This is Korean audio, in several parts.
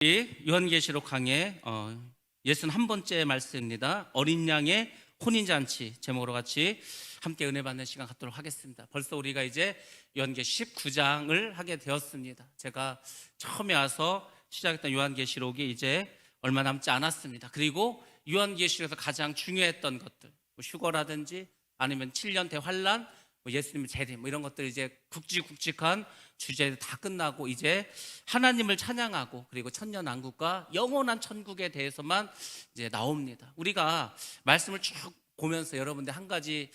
요한계시록 강의 61번째 말씀입니다. 어린 양의 혼인잔치 제목으로 같이 함께 은혜 받는 시간 갖도록 하겠습니다. 벌써 우리가 이제 요한계시록 19장을 하게 되었습니다. 제가 처음에 와서 시작했던 요한계시록이 이제 얼마 남지 않았습니다. 그리고 요한계시록에서 가장 중요했던 것들, 휴거라든지 아니면 7년 대환란, 예수님의 재림 이런 것들 이제 굵직굵직한 주제들 다 끝나고 이제 하나님을 찬양하고 그리고 천년왕국과 영원한 천국에 대해서만 이제 나옵니다. 우리가 말씀을 쭉 보면서 여러분들 한 가지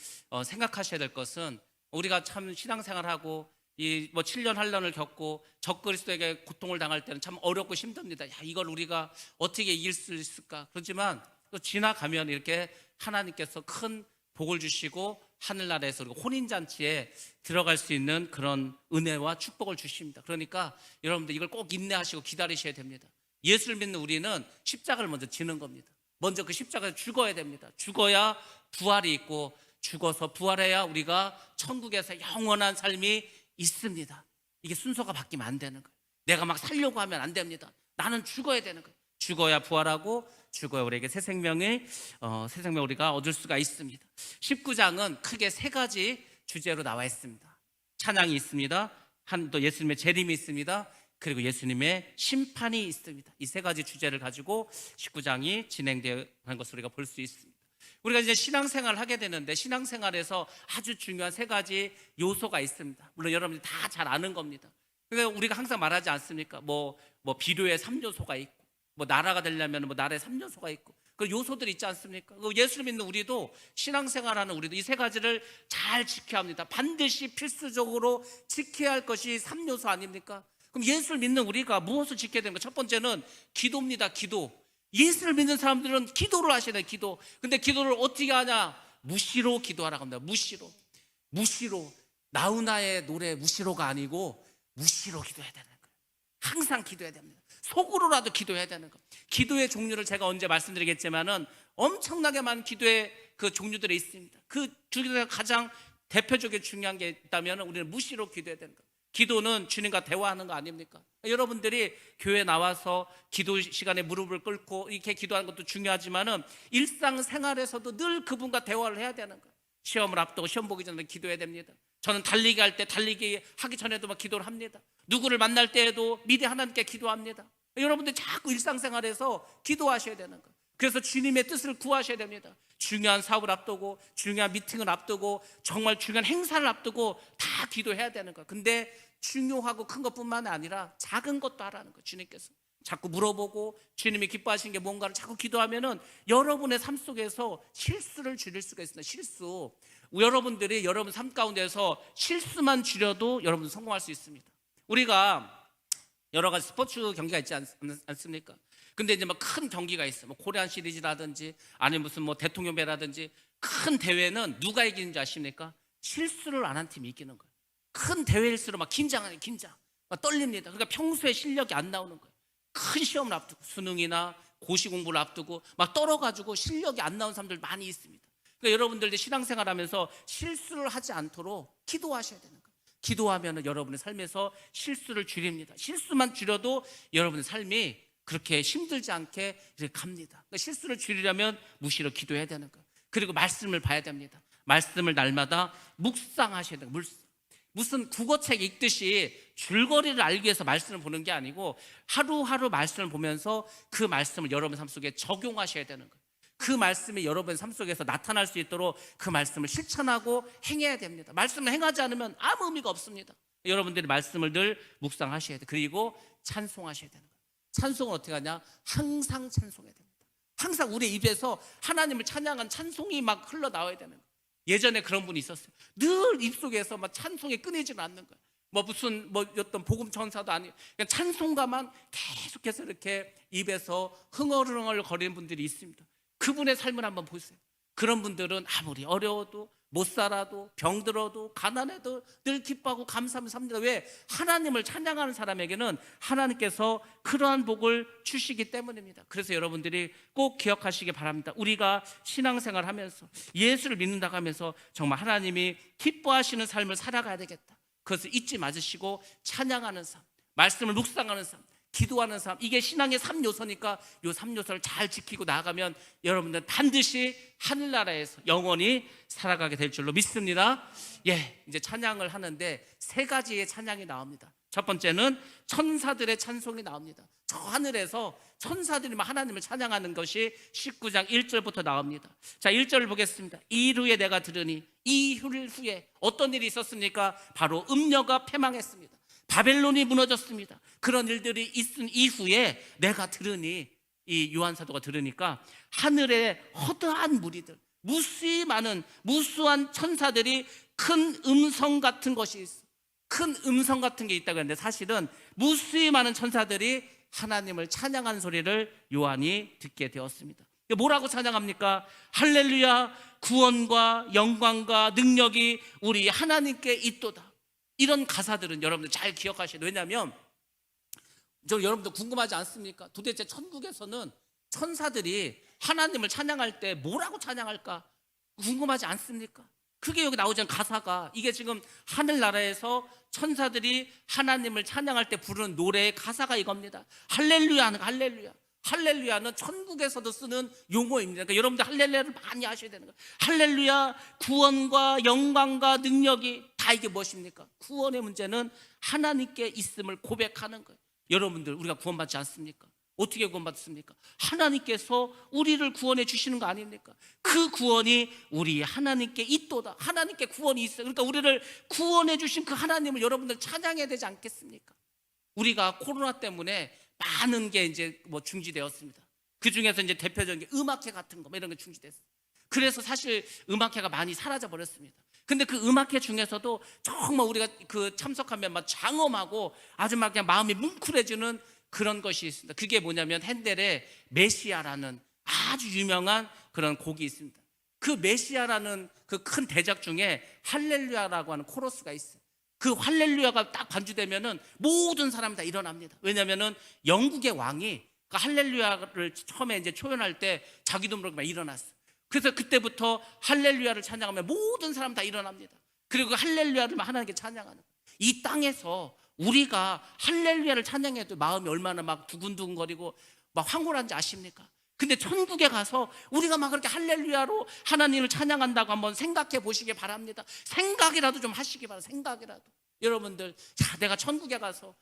생각하셔야 될 것은, 우리가 참 신앙생활하고 이 7년 환란을 겪고 적그리스도에게 고통을 당할 때는 참 어렵고 힘듭니다. 이걸 우리가 어떻게 이길 수 있을까? 그렇지만 또 지나가면 이렇게 하나님께서 큰 복을 주시고 하늘나라에서 혼인잔치에 들어갈 수 있는 그런 은혜와 축복을 주십니다. 그러니까 여러분들 이걸 꼭 인내하시고 기다리셔야 됩니다. 예수를 믿는 우리는 십자가를 먼저 지는 겁니다. 먼저 그 십자가에 죽어야 됩니다. 죽어야 부활이 있고, 죽어서 부활해야 우리가 천국에서 영원한 삶이 있습니다. 이게 순서가 바뀌면 안 되는 거예요. 내가 막 살려고 하면 안 됩니다. 나는 죽어야 되는 거예요. 죽어야 부활하고, 죽어야 우리에게 새 생명을 우리가 얻을 수가 있습니다. 19장은 크게 세 가지 주제로 나와 있습니다. 찬양이 있습니다. 또 예수님의 재림이 있습니다. 그리고 예수님의 심판이 있습니다. 이 세 가지 주제를 가지고 19장이 진행되는 것을 우리가 볼 수 있습니다. 우리가 이제 신앙생활을 하게 되는데, 신앙생활에서 아주 중요한 세 가지 요소가 있습니다. 물론 여러분들이 다 잘 아는 겁니다. 그러니까 우리가 항상 말하지 않습니까? 비료의 3요소가 있고, 나라가 되려면 나라의 3요소가 있고, 그 요소들이 있지 않습니까? 예수를 믿는 우리도, 신앙생활하는 우리도 이 세 가지를 잘 지켜야 합니다. 반드시 필수적으로 지켜야 할 것이 3요소 아닙니까? 그럼 예수를 믿는 우리가 무엇을 지켜야 되는가? 첫 번째는 기도입니다. 기도. 예수를 믿는 사람들은 기도를 하셔야 돼요. 기도. 근데 기도를 어떻게 하냐? 무시로 기도하라고 합니다. 무시로. 나훈아의 노래 무시로가 아니고 무시로 기도해야 되는 거예요. 항상 기도해야 됩니다. 속으로라도 기도해야 되는 거예요. 기도의 종류를 제가 언제 말씀드리겠지만은 엄청나게 많은 기도의 그 종류들이 있습니다. 그 중에서 가장 대표적인 중요한 게 있다면 우리는 무시로 기도해야 되는 거예요. 기도는 주님과 대화하는 거 아닙니까? 여러분들이 교회 나와서 기도 시간에 무릎을 꿇고 이렇게 기도하는 것도 중요하지만은 일상생활에서도 늘 그분과 대화를 해야 되는 거예요. 시험을 앞두고 시험 보기 전에 기도해야 됩니다. 저는 달리기 할 때 달리기 하기 전에도 기도를 합니다. 누구를 만날 때에도 미리 하나님께 기도합니다. 여러분들 자꾸 일상생활에서 기도하셔야 되는 거예요. 그래서 주님의 뜻을 구하셔야 됩니다. 중요한 사업을 앞두고, 중요한 미팅을 앞두고, 정말 중요한 행사를 앞두고 다 기도해야 되는 거예요. 근데 중요하고 큰 것뿐만 아니라 작은 것도 하라는 거예요. 주님께서 자꾸 물어보고 주님이 기뻐하시는 게 뭔가를 자꾸 기도하면은 여러분의 삶 속에서 실수를 줄일 수가 있습니다. 실수. 여러분들이 여러분 삶 가운데서 실수만 줄여도 여러분 성공할 수 있습니다. 우리가 여러 가지 스포츠 경기가 있지 않습니까? 근데 이제 큰 경기가 있어요. 코리안 시리즈라든지 아니면 무슨 대통령배라든지 큰 대회는 누가 이기는지 아십니까? 실수를 안 한 팀이 이기는 거예요. 큰 대회일수록 긴장. 떨립니다. 그러니까 평소에 실력이 안 나오는 거예요. 큰 시험을 앞두고, 수능이나 고시 공부를 앞두고 떨어가지고 실력이 안 나온 사람들 많이 있습니다. 그러니까 여러분들 신앙생활 하면서 실수를 하지 않도록 기도하셔야 되는 거예요. 기도하면 여러분의 삶에서 실수를 줄입니다. 실수만 줄여도 여러분의 삶이 그렇게 힘들지 않게 이렇게 갑니다. 그러니까 실수를 줄이려면 무시로 기도해야 되는 거예요. 그리고 말씀을 봐야 됩니다. 말씀을 날마다 묵상하셔야 돼요. 무슨 국어책 읽듯이 줄거리를 알기 위해서 말씀을 보는 게 아니고, 하루하루 말씀을 보면서 그 말씀을 여러분 삶 속에 적용하셔야 되는 거예요. 그 말씀이 여러분 삶 속에서 나타날 수 있도록 그 말씀을 실천하고 행해야 됩니다. 말씀을 행하지 않으면 아무 의미가 없습니다. 여러분들이 말씀을 늘 묵상하셔야 돼요. 그리고 찬송하셔야 되는 거예요. 찬송은 어떻게 하냐? 항상 찬송해야 됩니다. 항상 우리 입에서 하나님을 찬양한 찬송이 흘러나와야 되는 거예요. 예전에 그런 분이 있었어요. 늘 입속에서 찬송이 끊이지는 않는 거예요. 무슨 어떤 복음 천사도 아니고 그냥 찬송가만 계속해서 이렇게 입에서 흥얼흥얼 거리는 분들이 있습니다. 그분의 삶을 한번 보세요. 그런 분들은 아무리 어려워도, 못 살아도, 병들어도, 가난해도 늘 기뻐하고 감사하며 삽니다. 왜? 하나님을 찬양하는 사람에게는 하나님께서 그러한 복을 주시기 때문입니다. 그래서 여러분들이 꼭 기억하시기 바랍니다. 우리가 신앙생활 하면서, 예수를 믿는다고 하면서 정말 하나님이 기뻐하시는 삶을 살아가야 되겠다. 그것을 잊지 마시고 찬양하는 삶, 말씀을 묵상하는 삶, 기도하는 삶, 이게 신앙의 3요소니까 이 3요소를 잘 지키고 나가면 여러분들 반드시 하늘나라에서 영원히 살아가게 될 줄로 믿습니다. 이제 찬양을 하는데 세 가지의 찬양이 나옵니다. 첫 번째는 천사들의 찬송이 나옵니다. 저 하늘에서 천사들이 하나님을 찬양하는 것이 19장 1절부터 나옵니다. 자, 1절을 보겠습니다. 이 일 후에 내가 들으니, 이 일 후에 어떤 일이 있었습니까? 바로 음녀가 패망했습니다. 바벨론이 무너졌습니다. 그런 일들이 있은 이후에 내가 들으니, 이 요한 사도가 들으니까 하늘에 허다한 무리들, 무수한 천사들이 큰 음성 같은 것이 있어. 큰 음성 같은 게 있다고 했는데 사실은 무수히 많은 천사들이 하나님을 찬양하는 소리를 요한이 듣게 되었습니다. 뭐라고 찬양합니까? 할렐루야, 구원과 영광과 능력이 우리 하나님께 있도다. 이런 가사들은 여러분들 잘 기억하셔야 돼요. 왜냐하면 여러분들 궁금하지 않습니까? 도대체 천국에서는 천사들이 하나님을 찬양할 때 뭐라고 찬양할까? 궁금하지 않습니까? 그게 여기 나오잖아요. 가사가. 이게 지금 하늘나라에서 천사들이 하나님을 찬양할 때 부르는 노래의 가사가 이겁니다. 할렐루야 하는 거, 할렐루야. 할렐루야는 천국에서도 쓰는 용어입니다. 그러니까 여러분들 할렐루야를 많이 하셔야 되는 거예요. 할렐루야, 구원과 영광과 능력이 다 이게 무엇입니까? 구원의 문제는 하나님께 있음을 고백하는 거예요. 여러분들 우리가 구원받지 않습니까? 어떻게 구원받습니까? 하나님께서 우리를 구원해 주시는 거 아닙니까? 그 구원이 우리 하나님께 있도다. 하나님께 구원이 있어요. 그러니까 우리를 구원해 주신 그 하나님을 여러분들 찬양해야 되지 않겠습니까? 우리가 코로나 때문에 많은 게 이제 중지되었습니다. 그 중에서 이제 대표적인 게 음악회 같은 거 이런 게 중지됐어요. 그래서 사실 음악회가 많이 사라져 버렸습니다. 근데 그 음악회 중에서도 정말 우리가 그 참석하면 막 장엄하고 아주 막 그냥 마음이 뭉클해지는 그런 것이 있습니다. 그게 뭐냐면 핸델의 메시아라는 아주 유명한 그런 곡이 있습니다. 그 메시아라는 그 큰 대작 중에 할렐루야라고 하는 코러스가 있어요. 그 할렐루야가 딱 반주되면은 모든 사람이 다 일어납니다. 왜냐면은 영국의 왕이 그 할렐루야를 처음에 이제 초연할 때 자기도 모르게 막 일어났어요. 그래서 그때부터 할렐루야를 찬양하면 모든 사람 다 일어납니다. 그리고 그 할렐루야를 하나님께 찬양하는 거예요. 이 땅에서 우리가 할렐루야를 찬양해도 마음이 얼마나 막 두근두근거리고 막 황홀한지 아십니까? 근데 천국에 가서 우리가 막 그렇게 할렐루야로 하나님을 찬양한다고 한번 생각해 보시기 바랍니다. 생각이라도 좀 하시기 바랍니다. 생각이라도. 여러분들, 내가 천국에 가서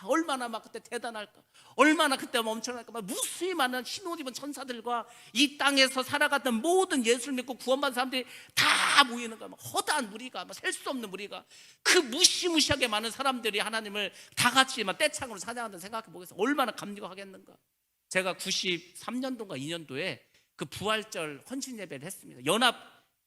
얼마나 막 그때 대단할까? 얼마나 그때 엄청날까? 막 무수히 많은 흰옷 입은 천사들과 이 땅에서 살아갔던 모든 예수를 믿고 구원받은 사람들이 다 모이는 거야. 막 허다한 무리가, 막 셀 수 없는 무리가, 그 무시무시하게 많은 사람들이 하나님을 다 같이 막 떼창으로 찬양한다는 생각해 보겠어요. 얼마나 감격하겠는가? 제가 93년도인가 2년도에 그 부활절 헌신 예배를 했습니다. 연합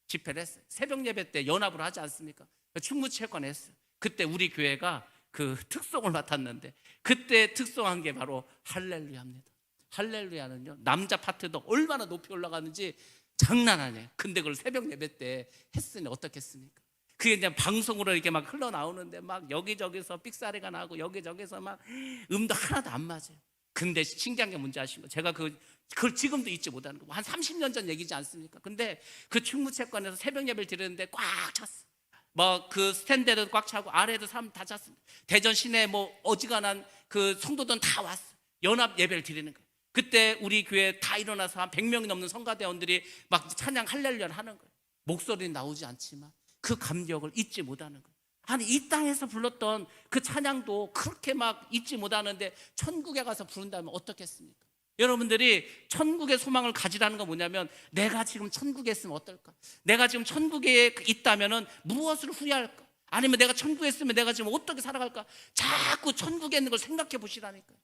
집회를 했어요. 새벽 예배 때 연합으로 하지 않습니까? 충무체육관에 했어요. 그때 우리 교회가 그 특송을 맡았는데 그때 특송한 게 바로 할렐루야입니다. 할렐루야는요, 남자 파트도 얼마나 높이 올라가는지 장난 아니에요. 근데 그걸 새벽 예배 때 했으니 어떻겠습니까? 그게 이제 방송으로 이렇게 막 흘러나오는데 막 여기저기서 삑사리가 나고 여기저기서 막 음도 하나도 안 맞아요. 근데 신기한 게 뭔지 아십니까? 제가 그걸 지금도 잊지 못하는 거. 한 30년 전 얘기지 않습니까? 근데 그 충무체육관에서 새벽 예배를 드리는데 꽉 찼어. 뭐 그 스탠드에도 꽉 차고 아래에도 사람 다 찼습니다. 대전 시내 어지간한 그 성도들은 다 왔어. 연합 예배를 드리는 거예요. 그때 우리 교회 다 일어나서 한 100명이 넘는 성가대원들이 막 찬양 할렐루야를 하는 거예요. 목소리는 나오지 않지만 그 감격을 잊지 못하는 거예요. 아니, 이 땅에서 불렀던 그 찬양도 그렇게 막 잊지 못하는데 천국에 가서 부른다면 어떻겠습니까? 여러분들이 천국의 소망을 가지라는 건 뭐냐면, 내가 지금 천국에 있으면 어떨까? 내가 지금 천국에 있다면 무엇을 후회할까? 아니면 내가 천국에 있으면 내가 지금 어떻게 살아갈까? 자꾸 천국에 있는 걸 생각해 보시라니까요.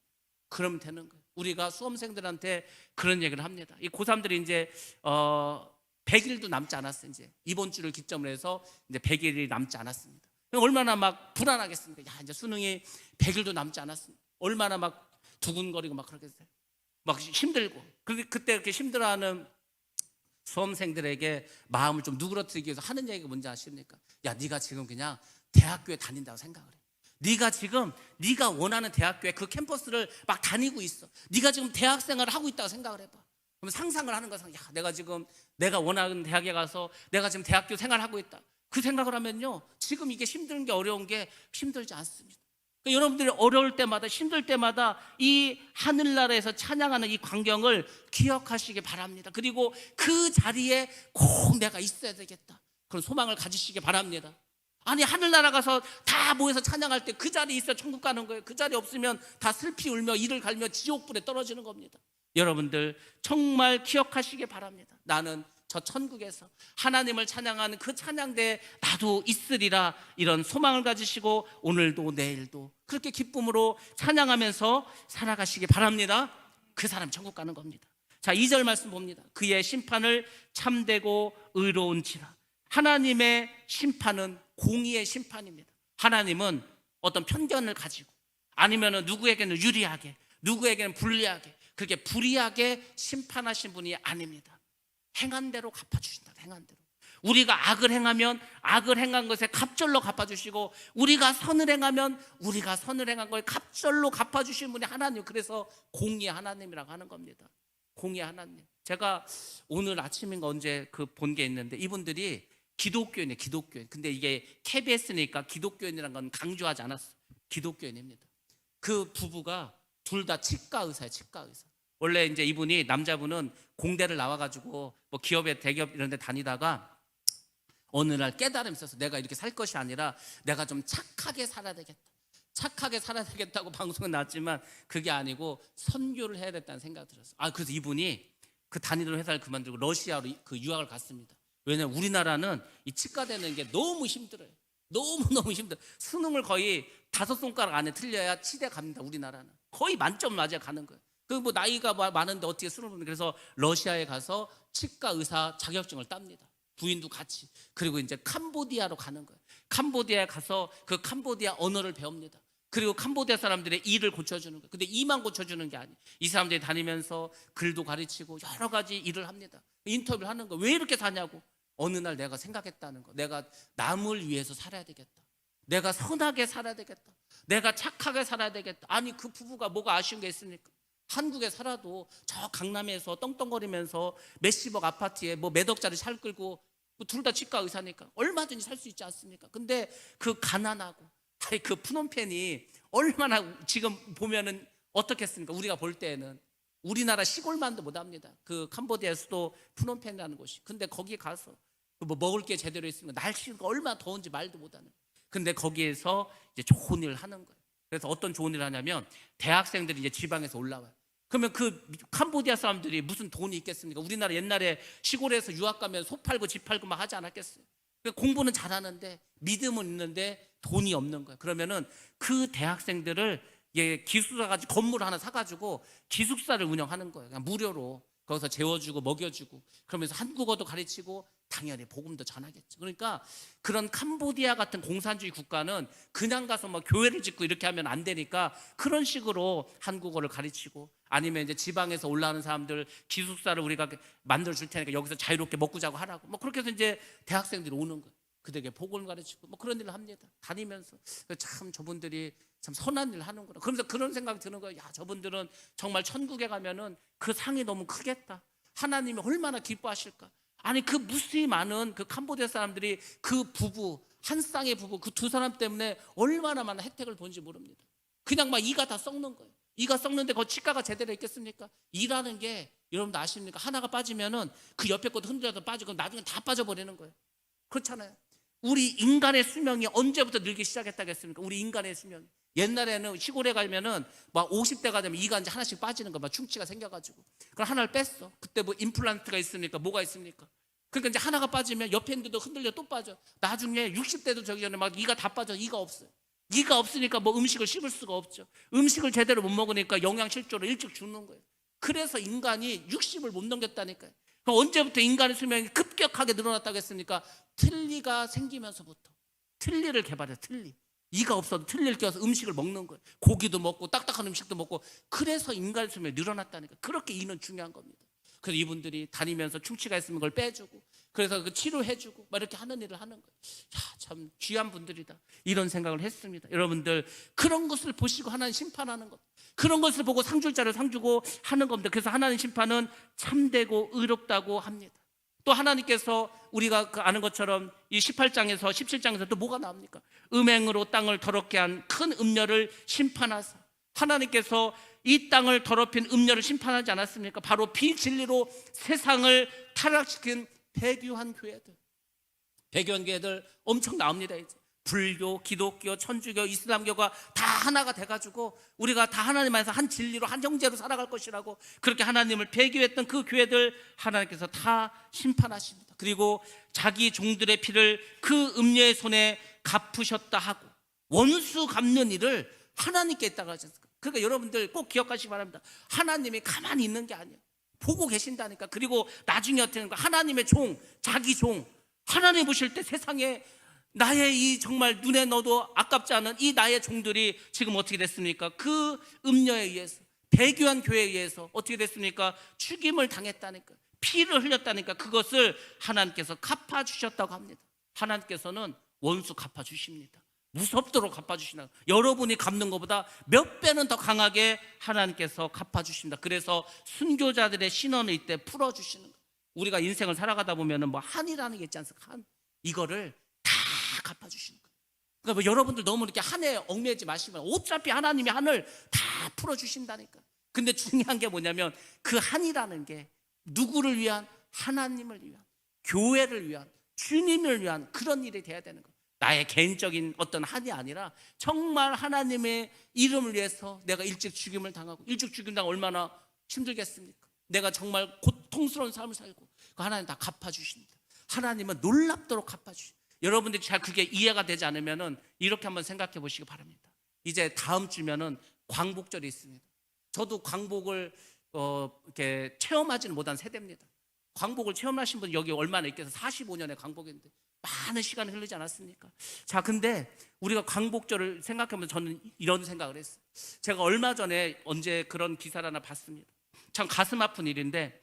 그러면 되는 거예요. 우리가 수험생들한테 그런 얘기를 합니다. 이 고3들이 이제 100일도 남지 않았어요. 이제 이번 주를 기점으로 해서 이제 100일이 남지 않았습니다. 얼마나 막 불안하겠습니까? 이제 수능이 100일도 남지 않았습니다. 얼마나 막 두근거리고 막 그러겠어요. 막 힘들고. 그때 이렇게 힘들어하는 수험생들에게 마음을 좀 누그러뜨리기 위해서 하는 얘기가 뭔지 아십니까? 야, 네가 지금 그냥 대학교에 다닌다고 생각을 해. 네가 지금 네가 원하는 대학교에 그 캠퍼스를 막 다니고 있어. 네가 지금 대학생활을 하고 있다고 생각을 해봐. 그럼 상상을 하는 거야. 야, 내가 지금 내가 원하는 대학에 가서 내가 지금 대학교 생활하고 있다. 그 생각을 하면요, 지금 이게 힘든 게 어려운 게 힘들지 않습니다. 그러니까 여러분들이 어려울 때마다 힘들 때마다 이 하늘나라에서 찬양하는 이 광경을 기억하시기 바랍니다. 그리고 그 자리에 꼭 내가 있어야 되겠다, 그런 소망을 가지시기 바랍니다. 아니 하늘나라 가서 다 모여서 찬양할 때 그 자리에 있어 천국 가는 거예요. 그 자리 없으면 다 슬피 울며 이를 갈며 지옥불에 떨어지는 겁니다. 여러분들 정말 기억하시기 바랍니다. 나는 저 천국에서 하나님을 찬양하는 그 찬양대에 나도 있으리라, 이런 소망을 가지시고 오늘도 내일도 그렇게 기쁨으로 찬양하면서 살아가시기 바랍니다. 그 사람 천국 가는 겁니다. 자, 2절 말씀 봅니다. 그의 심판을 참되고 의로운지라. 하나님의 심판은 공의의 심판입니다. 하나님은 어떤 편견을 가지고 아니면 누구에게는 유리하게 누구에게는 불리하게 그렇게 불이하게 심판하신 분이 아닙니다. 행한 대로 갚아주신다. 행한 대로. 우리가 악을 행하면 악을 행한 것에 갑절로 갚아주시고, 우리가 선을 행하면 우리가 선을 행한 거에 갑절로 갚아주신 분이 하나님. 그래서 공의의 하나님이라고 하는 겁니다. 공의의 하나님. 제가 오늘 아침인가 언제 본 게 있는데, 이분들이 기독교인이에요. 기독교인. 근데 이게 KBS니까 기독교인이라는 건 강조하지 않았어요. 기독교인입니다. 그 부부가 둘 다 치과 의사예요. 치과 의사. 원래 이제 이분이, 남자분은 공대를 나와가지고 뭐 기업에 대기업 이런 데 다니다가 어느 날 깨달음이 있어서 내가 이렇게 살 것이 아니라 내가 좀 착하게 살아야 되겠다. 착하게 살아야 되겠다고 방송에 나왔지만 그게 아니고 선교를 해야 됐다는 생각이 들었어요. 그래서 이분이 그 다니던 회사를 그만두고 러시아로 그 유학을 갔습니다. 왜냐면 우리나라는 이 치과 되는 게 너무 힘들어요. 너무너무 힘들어요. 수능을 거의 5손가락 안에 틀려야 치대 갑니다. 우리나라는 거의 만점 맞아 가는 거예요. 그 뭐 나이가 많은데 어떻게 수능을. 그래서 러시아에 가서 치과 의사 자격증을 땁니다. 부인도 같이. 그리고 이제 캄보디아로 가는 거예요. 캄보디아에 가서 그 캄보디아 언어를 배웁니다. 그리고 캄보디아 사람들의 이를 고쳐주는 거예요. 근데 이만 고쳐주는 게 아니에요. 이 사람들이 다니면서 글도 가르치고 여러 가지 일을 합니다. 인터뷰를 하는 거예요. 왜 이렇게 사냐고. 어느 날 내가 생각했다는 거. 내가 남을 위해서 살아야 되겠다. 내가 선하게 살아야 되겠다. 내가 착하게 살아야 되겠다. 아니 그 부부가 뭐가 아쉬운 게 있습니까? 한국에 살아도 저 강남에서 떵떵거리면서 몇십억 아파트에 뭐 몇 억짜리 살 끌고 둘 다 치과 의사니까 얼마든지 살 수 있지 않습니까? 근데 그 가난하고 그 프놈펜이 얼마나 지금 보면은 어떻겠습니까? 우리가 볼 때에는 우리나라 시골만도 못합니다. 그 캄보디아 수도 프놈펜이라는 곳이. 근데 거기 가서 뭐 먹을 게 제대로 있으면 날씨가 얼마나 더운지 말도 못하는. 근데 거기에서 이제 좋은 일을 하는 거예요. 그래서 어떤 좋은 일을 하냐면 대학생들이 이제 지방에서 올라와요. 그러면 그 캄보디아 사람들이 무슨 돈이 있겠습니까? 우리나라 옛날에 시골에서 유학 가면 소 팔고 집 팔고 막 하지 않았겠어요? 공부는 잘하는데 믿음은 있는데 돈이 없는 거예요. 그러면은 그 대학생들을 기숙사 가지고 건물 하나 사가지고 기숙사를 운영하는 거예요. 그냥 무료로 거기서 재워주고 먹여주고, 그러면서 한국어도 가르치고 당연히 복음도 전하겠죠. 그러니까 그런 캄보디아 같은 공산주의 국가는 그냥 가서 뭐 교회를 짓고 이렇게 하면 안 되니까 그런 식으로 한국어를 가르치고, 아니면 이제 지방에서 올라오는 사람들 기숙사를 우리가 만들어 줄 테니까 여기서 자유롭게 먹고 자고 하라고, 뭐 그렇게 해서 이제 대학생들이 오는 거예요. 그들에게 복음을 가르치고 뭐 그런 일을 합니다. 다니면서 참 저분들이 참 선한 일을 하는구나. 그러면서 그런 생각이 드는 거예요. 야, 저분들은 정말 천국에 가면은 그 상이 너무 크겠다. 하나님이 얼마나 기뻐하실까. 아니 그 무수히 많은 그 캄보디아 사람들이 그 부부, 한 쌍의 부부, 그 두 사람 때문에 얼마나 많은 혜택을 본지 모릅니다. 그냥 막 이가 다 썩는 거예요. 이가 썩는데 그 치과가 제대로 있겠습니까? 이라는 게 여러분도 아십니까? 하나가 빠지면은 그 옆에 것도 흔들려서 빠지고 나중에 다 빠져버리는 거예요. 그렇잖아요. 우리 인간의 수명이 언제부터 늘기 시작했다겠습니까? 우리 인간의 수명이. 옛날에는 시골에 가면은 막 50대가 되면 이가 이제 하나씩 빠지는 거야. 막 충치가 생겨가지고. 그럼 하나를 뺐어. 그때 뭐 임플란트가 있습니까? 뭐가 있습니까? 그러니까 이제 하나가 빠지면 옆에 있는데도 흔들려 또 빠져. 나중에 60대도 저기 전에 막 이가 다 빠져. 이가 없어요. 이가 없으니까 뭐 음식을 씹을 수가 없죠. 음식을 제대로 못 먹으니까 영양실조로 일찍 죽는 거예요. 그래서 인간이 60을 못 넘겼다니까요. 그럼 언제부터 인간의 수명이 급격하게 늘어났다고 했습니까? 틀니가 생기면서부터. 틀니를 개발해요. 틀니. 이가 없어도 틀니를 껴서 음식을 먹는 거예요. 고기도 먹고 딱딱한 음식도 먹고. 그래서 인간의 수명이 늘어났다니까. 그렇게 이는 중요한 겁니다. 그래서 이분들이 다니면서 충치가 있으면 그걸 빼주고, 그래서 그 치료해주고 막 이렇게 하는 일을 하는 거예요. 야, 참 귀한 분들이다, 이런 생각을 했습니다. 여러분들 그런 것을 보시고 하나님 심판하는 것, 그런 것을 보고 상 줄 자를 상 주고 하는 겁니다. 그래서 하나님 심판은 참되고 의롭다고 합니다. 또 하나님께서 우리가 아는 것처럼 이 18장에서 17장에서 또 뭐가 나옵니까? 음행으로 땅을 더럽게 한 큰 음녀를 심판하사, 하나님께서 이 땅을 더럽힌 음녀를 심판하지 않았습니까? 바로 비진리로 세상을 타락시킨 배교한 교회들, 배교한 교회들 엄청 나옵니다. 이제 불교, 기독교, 천주교, 이슬람교가 다 하나가 돼가지고 우리가 다 하나님 안에서 한 진리로 한 형제로 살아갈 것이라고 그렇게 하나님을 배교했던 그 교회들 하나님께서 다 심판하십니다. 그리고 자기 종들의 피를 그 음녀의 손에 갚으셨다 하고, 원수 갚는 일을 하나님께 했다고 하셨어요. 그러니까 여러분들 꼭 기억하시기 바랍니다. 하나님이 가만히 있는 게 아니에요. 보고 계신다니까. 그리고 나중에 어떻게 하는 거야? 하나님의 종, 자기 종, 하나님 보실 때 세상에 나의 이 정말 눈에 넣어도 아깝지 않은 이 나의 종들이 지금 어떻게 됐습니까? 그 음녀에 의해서, 배교한 교회에 의해서 어떻게 됐습니까? 죽임을 당했다니까, 피를 흘렸다니까. 그것을 하나님께서 갚아주셨다고 합니다. 하나님께서는 원수 갚아주십니다. 무섭도록 갚아주신다. 여러분이 갚는 것보다 몇 배는 더 강하게 하나님께서 갚아주신다. 그래서 순교자들의 신원을 이때 풀어주시는 거예요. 우리가 인생을 살아가다 보면은 뭐 한이라는 게 있지 않습니까? 한, 이거를 다 갚아주시는 거예요. 그러니까 뭐 여러분들 너무 이렇게 한에 얽매이지 마시면, 어차피 하나님이 한을 다 풀어주신다니까. 근데 중요한 게 뭐냐면 그 한이라는 게 누구를 위한? 하나님을 위한, 교회를 위한, 주님을 위한 그런 일이 돼야 되는 거예요. 나의 개인적인 어떤 한이 아니라 정말 하나님의 이름을 위해서 내가 일찍 죽임을 당하고, 일찍 죽임 당하면 얼마나 힘들겠습니까? 내가 정말 고통스러운 삶을 살고, 하나님 다 갚아주십니다. 하나님은 놀랍도록 갚아주십니다. 여러분들이 잘 그게 이해가 되지 않으면은 이렇게 한번 생각해 보시기 바랍니다. 이제 다음 주면은 광복절이 있습니다. 저도 광복을 이렇게 체험하지는 못한 세대입니다. 광복을 체험하신 분 여기 얼마나 있겠어요? 45년의 광복인데 많은 시간이 흐르지 않았습니까? 자, 근데 우리가 광복절을 생각하면 저는 이런 생각을 했어요. 제가 얼마 전에 언제 그런 기사를 하나 봤습니다. 참 가슴 아픈 일인데,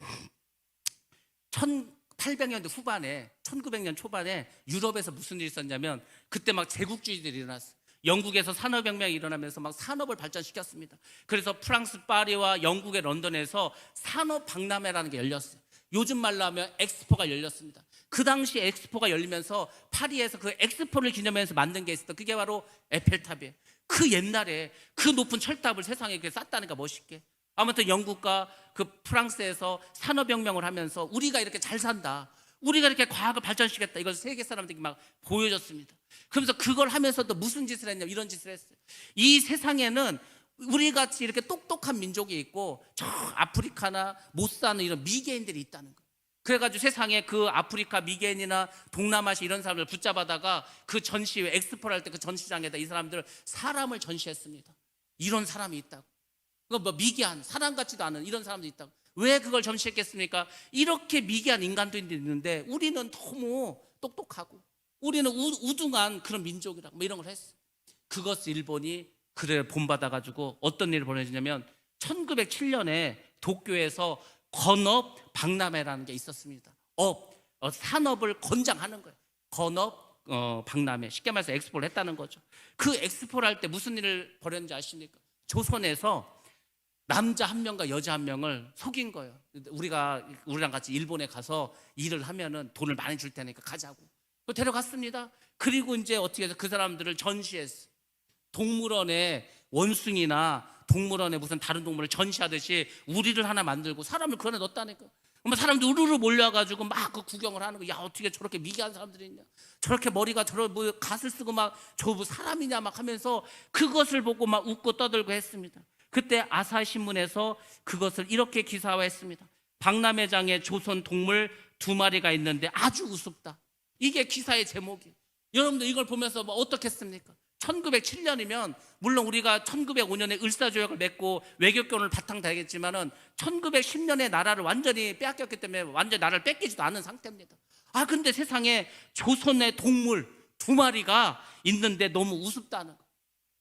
1800년대 후반에 1900년 초반에 유럽에서 무슨 일이 있었냐면, 그때 막 제국주의들이 일어났어요. 영국에서 산업혁명이 일어나면서 막 산업을 발전시켰습니다. 그래서 프랑스 파리와 영국의 런던에서 산업박람회라는 게 열렸어요. 요즘 말로 하면 엑스포가 열렸습니다. 그 당시 엑스포가 열리면서 파리에서 그 엑스포를 기념하면서 만든 게 있었다. 그게 바로 에펠탑이에요. 그 옛날에 그 높은 철탑을 세상에 이렇게 쌌다니까, 멋있게. 아무튼 영국과 그 프랑스에서 산업혁명을 하면서 우리가 이렇게 잘 산다, 우리가 이렇게 과학을 발전시켰다, 이걸 세계 사람들에게 막 보여줬습니다. 그러면서 그걸 하면서도 무슨 짓을 했냐면 이런 짓을 했어요. 이 세상에는 우리같이 이렇게 똑똑한 민족이 있고 저 아프리카나 못 사는 이런 미개인들이 있다는 거예요. 그래가지고 세상에 그 아프리카 미개인이나 동남아시아 이런 사람들 붙잡아다가 그 전시회, 엑스포를 할 때 그 전시장에다 이 사람들 사람을 전시했습니다. 이런 사람이 있다고. 뭐 미개한, 사람 같지도 않은 이런 사람도 있다고. 왜 그걸 전시했겠습니까? 이렇게 미개한 인간들이 있는데 우리는 너무 똑똑하고 우리는 우등한 그런 민족이라고 뭐 이런 걸 했어요. 그것을 일본이 그래 본받아가지고 어떤 일을 벌어지냐면 1907년에 도쿄에서 건업 박람회라는 게 있었습니다. 산업을 권장하는 거예요. 건업 박람회, 쉽게 말해서 엑스포를 했다는 거죠. 그 엑스포를 할 때 무슨 일을 벌였는지 아십니까? 조선에서 남자 한 명과 여자 한 명을 속인 거예요. 우리랑 같이 일본에 가서 일을 하면은 돈을 많이 줄 테니까 가자고. 또 데려갔습니다. 그리고 이제 어떻게 해서 그 사람들을 전시했어. 동물원에 원숭이나 동물원에 무슨 다른 동물을 전시하듯이 우리를 하나 만들고 사람을 그 안에 넣었다니까. 사람들 우르르 몰려가지고 막 그 구경을 하는 거야. 야, 어떻게 저렇게 미개한 사람들이 있냐, 저렇게 머리가 저런 뭐 갓을 쓰고 막 저 뭐 사람이냐 막 하면서 그것을 보고 막 웃고 떠들고 했습니다. 그때 아사히 신문에서 그것을 이렇게 기사화했습니다. 박람회장에 조선 동물 2마리가 있는데 아주 우습다. 이게 기사의 제목이에요. 여러분들 이걸 보면서 뭐 어떻겠습니까? 1907년이면 물론 우리가 1905년에 을사조약을 맺고 외교권을 바탕 달겠지만은 1910년에 나라를 완전히 빼앗겼기 때문에 완전히 나라를 뺏기지도 않은 상태입니다. 근데 세상에 조선의 동물 2마리가 있는데 너무 우습다는 거.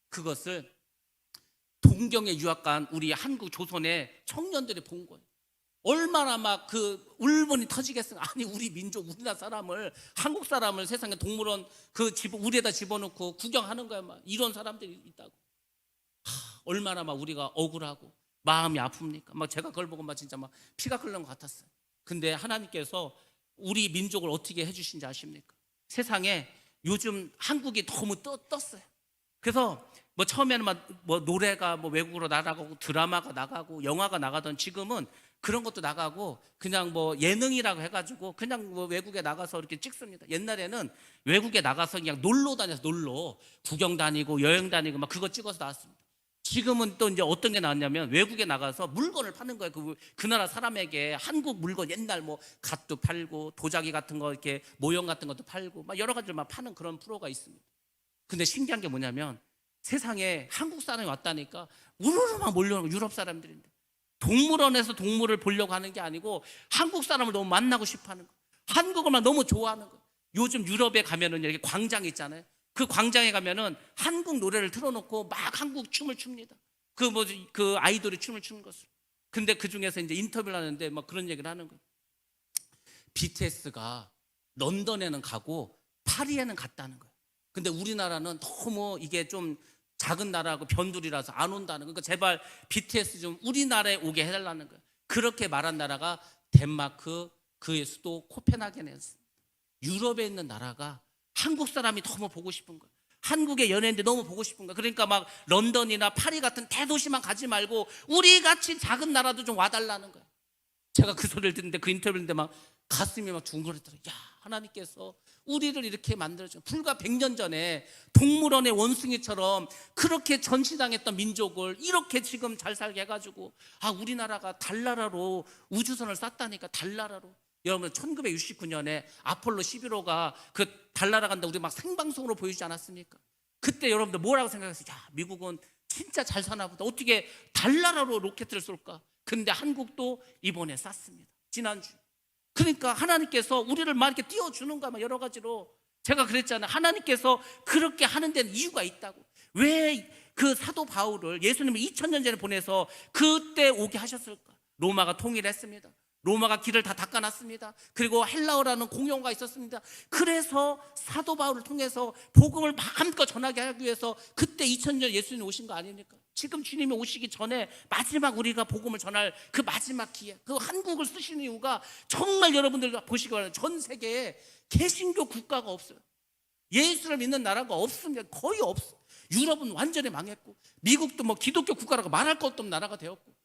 그것을 동경에 유학 간 우리 한국 조선의 청년들이 본 거예요. 얼마나 막 그 울분이 터지겠어요. 아니, 우리 민족, 우리나라 사람을, 한국 사람을 세상에 동물원 우리에다 집어넣고 구경하는 거야. 막 이런 사람들이 있다고. 얼마나 막 우리가 억울하고 마음이 아픕니까? 막 제가 그걸 보고 막 진짜 막 피가 끓는 것 같았어요. 근데 하나님께서 우리 민족을 어떻게 해주신지 아십니까? 세상에 요즘 한국이 너무 떴어요. 그래서 뭐 처음에는 뭐 노래가 뭐 외국으로 나가고 드라마가 나가고 영화가 나가던 지금은 그런 것도 나가고 그냥 뭐 예능이라고 해가지고 그냥 뭐 외국에 나가서 이렇게 찍습니다. 옛날에는 외국에 나가서 그냥 놀러 다녀서 놀러 구경 다니고 여행 다니고 막 그거 찍어서 나왔습니다. 지금은 또 이제 어떤 게 나왔냐면 외국에 나가서 물건을 파는 거예요. 그 나라 사람에게 한국 물건 옛날 뭐 갓도 팔고 도자기 같은 거 이렇게 모형 같은 것도 팔고 막 여러 가지를 막 파는 그런 프로가 있습니다. 근데 신기한 게 뭐냐면 세상에 한국 사람이 왔다니까 우르르 막 몰려오는 유럽 사람들인데 동물원에서 동물을 보려고 하는 게 아니고 한국 사람을 너무 만나고 싶어 하는 거, 한국어만 너무 좋아하는 거. 요즘 유럽에 가면은 이렇게 광장 있잖아요. 그 광장에 가면은 한국 노래를 틀어놓고 막 한국 춤을 춥니다. 그 아이돌이 춤을 추는 것을. 근데 그 중에서 이제 인터뷰를 하는데 막 그런 얘기를 하는 거예요. BTS가 런던에는 가고 파리에는 갔다는 거예요. 근데 우리나라는 너무 이게 좀 작은 나라하고 변두리라서 안 온다는 거예요. 그러니까 제발 BTS 좀 우리나라에 오게 해달라는 거예요. 그렇게 말한 나라가 덴마크, 그의 수도 코펜하겐이었습니다. 유럽에 있는 나라가 한국 사람이 너무 보고 싶은 거예요. 한국의 연예인들 너무 보고 싶은 거예요. 그러니까 막 런던이나 파리 같은 대도시만 가지 말고 우리 같이 작은 나라도 좀 와달라는 거예요. 제가 그 소리를 듣는데 그 인터뷰를 듣는데 막 가슴이 막 둥그러더라고요. 야, 하나님께서 우리를 이렇게 만들어줘. 불과 100년 전에 동물원의 원숭이처럼 그렇게 전시당했던 민족을 이렇게 지금 잘 살게 해가지고 우리나라가 달나라로 우주선을 쐈다니까. 달나라로. 여러분 1969년에 아폴로 11호가 그 달나라 간다 우리 막 생방송으로 보여주지 않았습니까? 그때 여러분들 뭐라고 생각했어요? 야, 미국은 진짜 잘 사나 보다. 어떻게 달나라로 로켓을 쏠까? 근데 한국도 이번에 쐈습니다. 지난주. 그러니까 하나님께서 우리를 막 이렇게 띄워주는 거야. 여러 가지로. 제가 그랬잖아요. 하나님께서 그렇게 하는 데는 이유가 있다고. 왜 그 사도 바울을 예수님을 2000년 전에 보내서 그때 오게 하셨을까? 로마가 통일했습니다. 로마가 길을 다 닦아놨습니다. 그리고 헬라어라는 공용어가 있었습니다. 그래서 사도 바울을 통해서 복음을 마음껏 전하게 하기 위해서 그때 2000년 예수님이 오신 거 아닙니까? 지금 주님이 오시기 전에 마지막 우리가 복음을 전할 그 마지막 기회, 그 한국을 쓰시는 이유가 정말 여러분들 보시기 바랍니다. 전 세계에 개신교 국가가 없어요. 예수를 믿는 나라가 없습니다. 거의 없어. 유럽은 완전히 망했고 미국도 뭐 기독교 국가라고 말할 것도 없는 나라가 되었고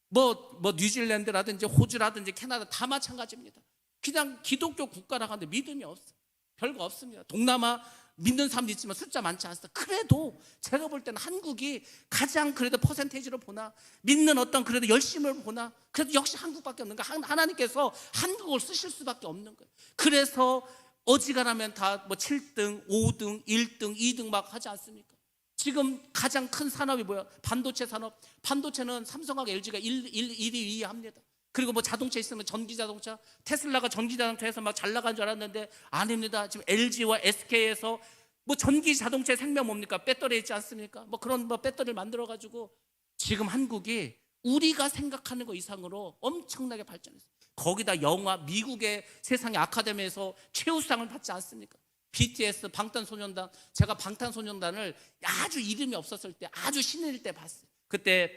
뭐 뉴질랜드라든지 호주라든지 캐나다 다 마찬가지입니다. 그냥 기독교 국가라고 하는데 믿음이 없어. 별거 없습니다. 동남아 믿는 사람도 있지만 숫자 많지 않습니다. 그래도 제가 볼 때는 한국이 가장 그래도 퍼센테이지로 보나 믿는 어떤 그래도 열심을 보나 그래도 역시 한국밖에 없는 거예요. 하나님께서 한국을 쓰실 수밖에 없는 거예요. 그래서 어지간하면 다 뭐 7등, 5등, 1등, 2등 막 하지 않습니까? 지금 가장 큰 산업이 뭐야? 반도체 산업. 반도체는 삼성하고 LG가 1위, 2위 합니다. 그리고 뭐 자동차 있으면 전기자동차, 테슬라가 전기자동차에서 막 잘 나간 줄 알았는데 아닙니다. 지금 LG와 SK에서 뭐 전기자동차의 생명 뭡니까? 배터리 있지 않습니까? 뭐 그런 뭐 배터리를 만들어가지고 지금 한국이 우리가 생각하는 것 이상으로 엄청나게 발전했어요. 거기다 영화, 미국의 세상의 아카데미에서 최우수상을 받지 않습니까? BTS, 방탄소년단. 제가 방탄소년단을 아주 이름이 없었을 때 아주 신인일 때 봤어요. 그때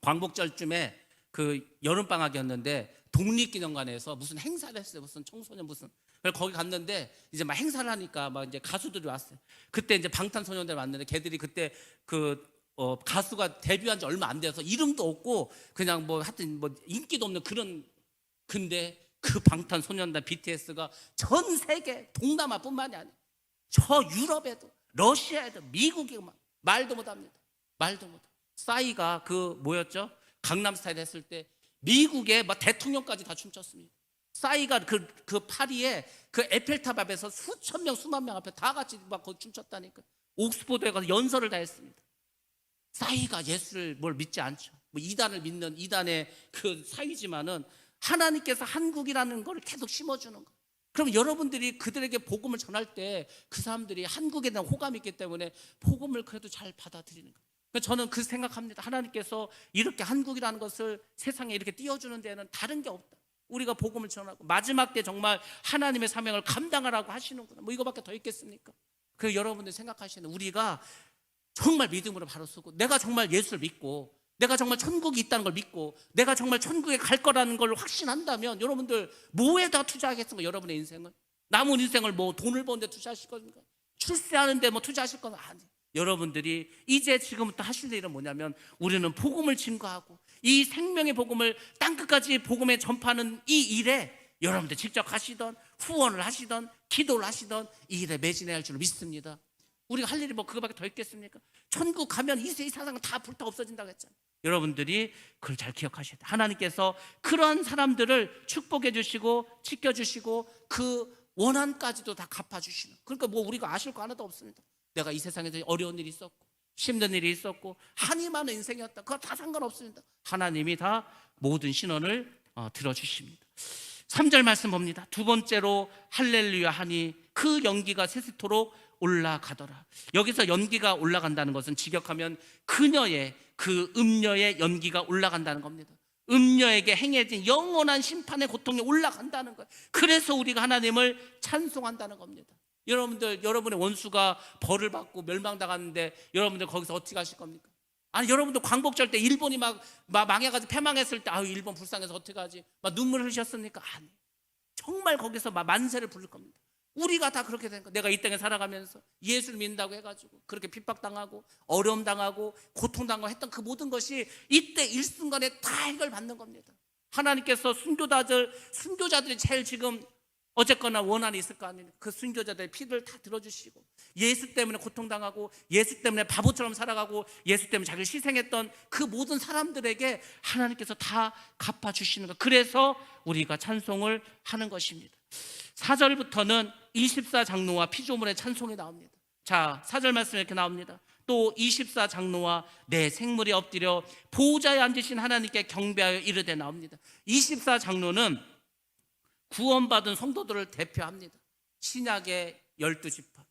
광복절쯤에 그 여름방학이었는데 독립기념관에서 무슨 행사를 했어요. 무슨 청소년 무슨. 그래서 거기 갔는데 이제 막 행사를 하니까 막 이제 가수들이 왔어요. 그때 이제 방탄소년단을 왔는데 걔들이 그때 가수가 데뷔한 지 얼마 안 돼서 이름도 없고 그냥 뭐 하여튼 뭐 인기도 없는 그런. 근데 그 방탄소년단 BTS가 전 세계 동남아뿐만이 아니에요. 저 유럽에도 러시아에도 미국에 말도 못합니다. 말도 못해. 싸이가 그 뭐였죠? 강남스타일 했을 때 미국의 막 대통령까지 다 춤췄습니다. 싸이가 그 파리에 그 에펠탑 앞에서 수천 명 수만 명 앞에 다 같이 막 거기 춤췄다니까. 옥스포드에 가서 연설을 다 했습니다. 싸이가 예수를 뭘 믿지 않죠. 뭐 이단을 믿는 이단의 그 사위지만은 하나님께서 한국이라는 걸 계속 심어주는 거. 그럼 여러분들이 그들에게 복음을 전할 때 그 사람들이 한국에 대한 호감이 있기 때문에 복음을 그래도 잘 받아들이는 거예요. 저는 그 생각합니다. 하나님께서 이렇게 한국이라는 것을 세상에 이렇게 띄워주는 데는 다른 게 없다. 우리가 복음을 전하고 마지막 때 정말 하나님의 사명을 감당하라고 하시는구나. 뭐 이거밖에 더 있겠습니까? 그래서 여러분들이 생각하시는 우리가 정말 믿음으로 바로 서고 내가 정말 예수를 믿고 내가 정말 천국이 있다는 걸 믿고 내가 정말 천국에 갈 거라는 걸 확신한다면 여러분들 뭐에다 투자하겠습니까? 여러분의 인생을, 남은 인생을 뭐 돈을 버는데 투자하실 겁니까? 출세하는데 뭐 투자하실 건 아니에요. 여러분들이 이제 지금부터 하실 일은 뭐냐면 우리는 복음을 증거하고 이 생명의 복음을 땅끝까지 복음에 전파하는 이 일에 여러분들 직접 하시던 후원을 하시던 기도를 하시던 이 일에 매진해야 할 줄 믿습니다. 우리가 할 일이 뭐 그거밖에 더 있겠습니까? 천국 가면 이 세상은 다 불타 없어진다고 했잖아요. 여러분들이 그걸 잘 기억하셔야 돼요. 하나님께서 그런 사람들을 축복해 주시고 지켜주시고 그 원한까지도 다 갚아주시는, 그러니까 뭐 우리가 아실 거 하나도 없습니다. 내가 이 세상에서 어려운 일이 있었고 힘든 일이 있었고 한이 많은 인생이었다, 그거 다 상관없습니다. 하나님이 다 모든 신원을 들어주십니다. 3절 말씀 봅니다. 두 번째로 할렐루야 하니 그 연기가 세세토록 올라가더라. 여기서 연기가 올라간다는 것은 직역하면 그녀의 그 음녀의 연기가 올라간다는 겁니다. 음녀에게 행해진 영원한 심판의 고통이 올라간다는 거예요. 그래서 우리가 하나님을 찬송한다는 겁니다. 여러분들, 여러분의 원수가 벌을 받고 멸망당하는데 여러분들 거기서 어떻게 하실 겁니까? 아니 여러분들 광복절 때 일본이 막 망해가지고 패망했을 때 아유 일본 불쌍해서 어떻게 하지? 막 눈물을 흘리셨습니까? 아니, 정말 거기서 막 만세를 부를 겁니다. 우리가 다 그렇게 되는 거예요. 내가 이 땅에 살아가면서 예수를 믿는다고 해가지고 그렇게 핍박당하고 어려움 당하고 고통당하고 했던 그 모든 것이 이때 일순간에 다 해결받는 겁니다. 하나님께서 순교자들이 제일 지금 어쨌거나 원한이 있을 거 아닙니까? 그 순교자들의 피를 다 들어주시고 예수 때문에 고통당하고 예수 때문에 바보처럼 살아가고 예수 때문에 자기를 희생했던 그 모든 사람들에게 하나님께서 다 갚아주시는 것, 그래서 우리가 찬송을 하는 것입니다. 4절부터는 24장로와 피조물의 찬송이 나옵니다. 자, 4절 말씀 이렇게 나옵니다. 또 24장로와 내 생물이 엎드려 보호자에 앉으신 하나님께 경배하여 이르되 나옵니다. 24장로는 구원받은 성도들을 대표합니다. 신약의 12지파,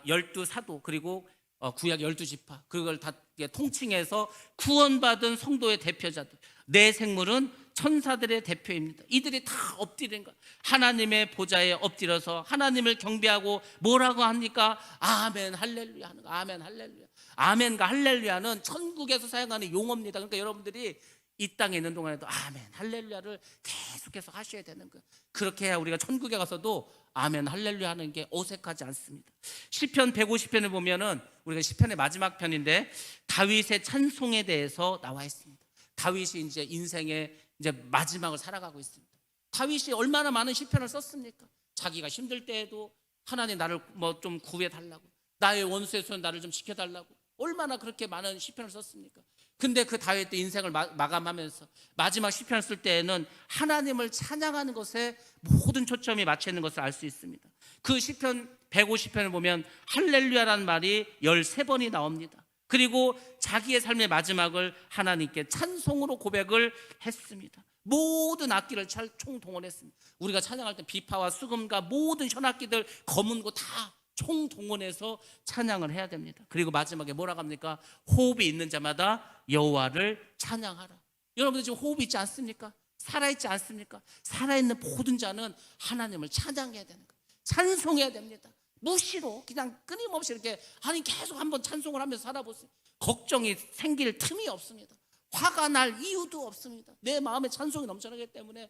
12사도, 그리고 구약 12지파, 그걸 다 통칭해서 구원받은 성도의 대표자들. 내 생물은 천사들의 대표입니다. 이들이 다 엎드린 것, 하나님의 보좌에 엎드려서 하나님을 경배하고 뭐라고 합니까? 아멘 할렐루야 하는 거. 아멘 할렐루야. 아멘과 할렐루야는 천국에서 사용하는 용어입니다. 그러니까 여러분들이 이 땅에 있는 동안에도 아멘 할렐루야를 계속해서 하셔야 되는 거예요. 그렇게 해야 우리가 천국에 가서도 아멘 할렐루야 하는 게 어색하지 않습니다. 시편 150편을 보면은 우리가 시편의 마지막 편인데 다윗의 찬송에 대해서 나와 있습니다. 다윗이 이제 인생의 이제 마지막을 살아가고 있습니다. 다윗이 얼마나 많은 시편을 썼습니까? 자기가 힘들 때에도 하나님 나를 뭐 좀 구해 달라고, 나의 원수의 손 나를 좀 지켜 달라고, 얼마나 그렇게 많은 시편을 썼습니까? 근데 그 다윗도 인생을 마감하면서 마지막 시편을 쓸 때에는 하나님을 찬양하는 것에 모든 초점이 맞춰 있는 것을 알 수 있습니다. 그 시편 150편을 보면 할렐루야라는 말이 13번이 나옵니다. 그리고 자기의 삶의 마지막을 하나님께 찬송으로 고백을 했습니다. 모든 악기를 총동원했습니다. 우리가 찬양할 때 비파와 수금과 모든 현악기들, 검은고 다 총동원해서 찬양을 해야 됩니다. 그리고 마지막에 뭐라고 합니까? 호흡이 있는 자마다 여호와를 찬양하라. 여러분들 지금 호흡이 있지 않습니까? 살아있지 않습니까? 살아있는 모든 자는 하나님을 찬양해야 되는 거예요. 찬송해야 됩니다. 무시로 그냥 끊임없이 이렇게 아니 계속 한번 찬송을 하면서 살아보세요. 걱정이 생길 틈이 없습니다. 화가 날 이유도 없습니다. 내 마음에 찬송이 넘쳐나기 때문에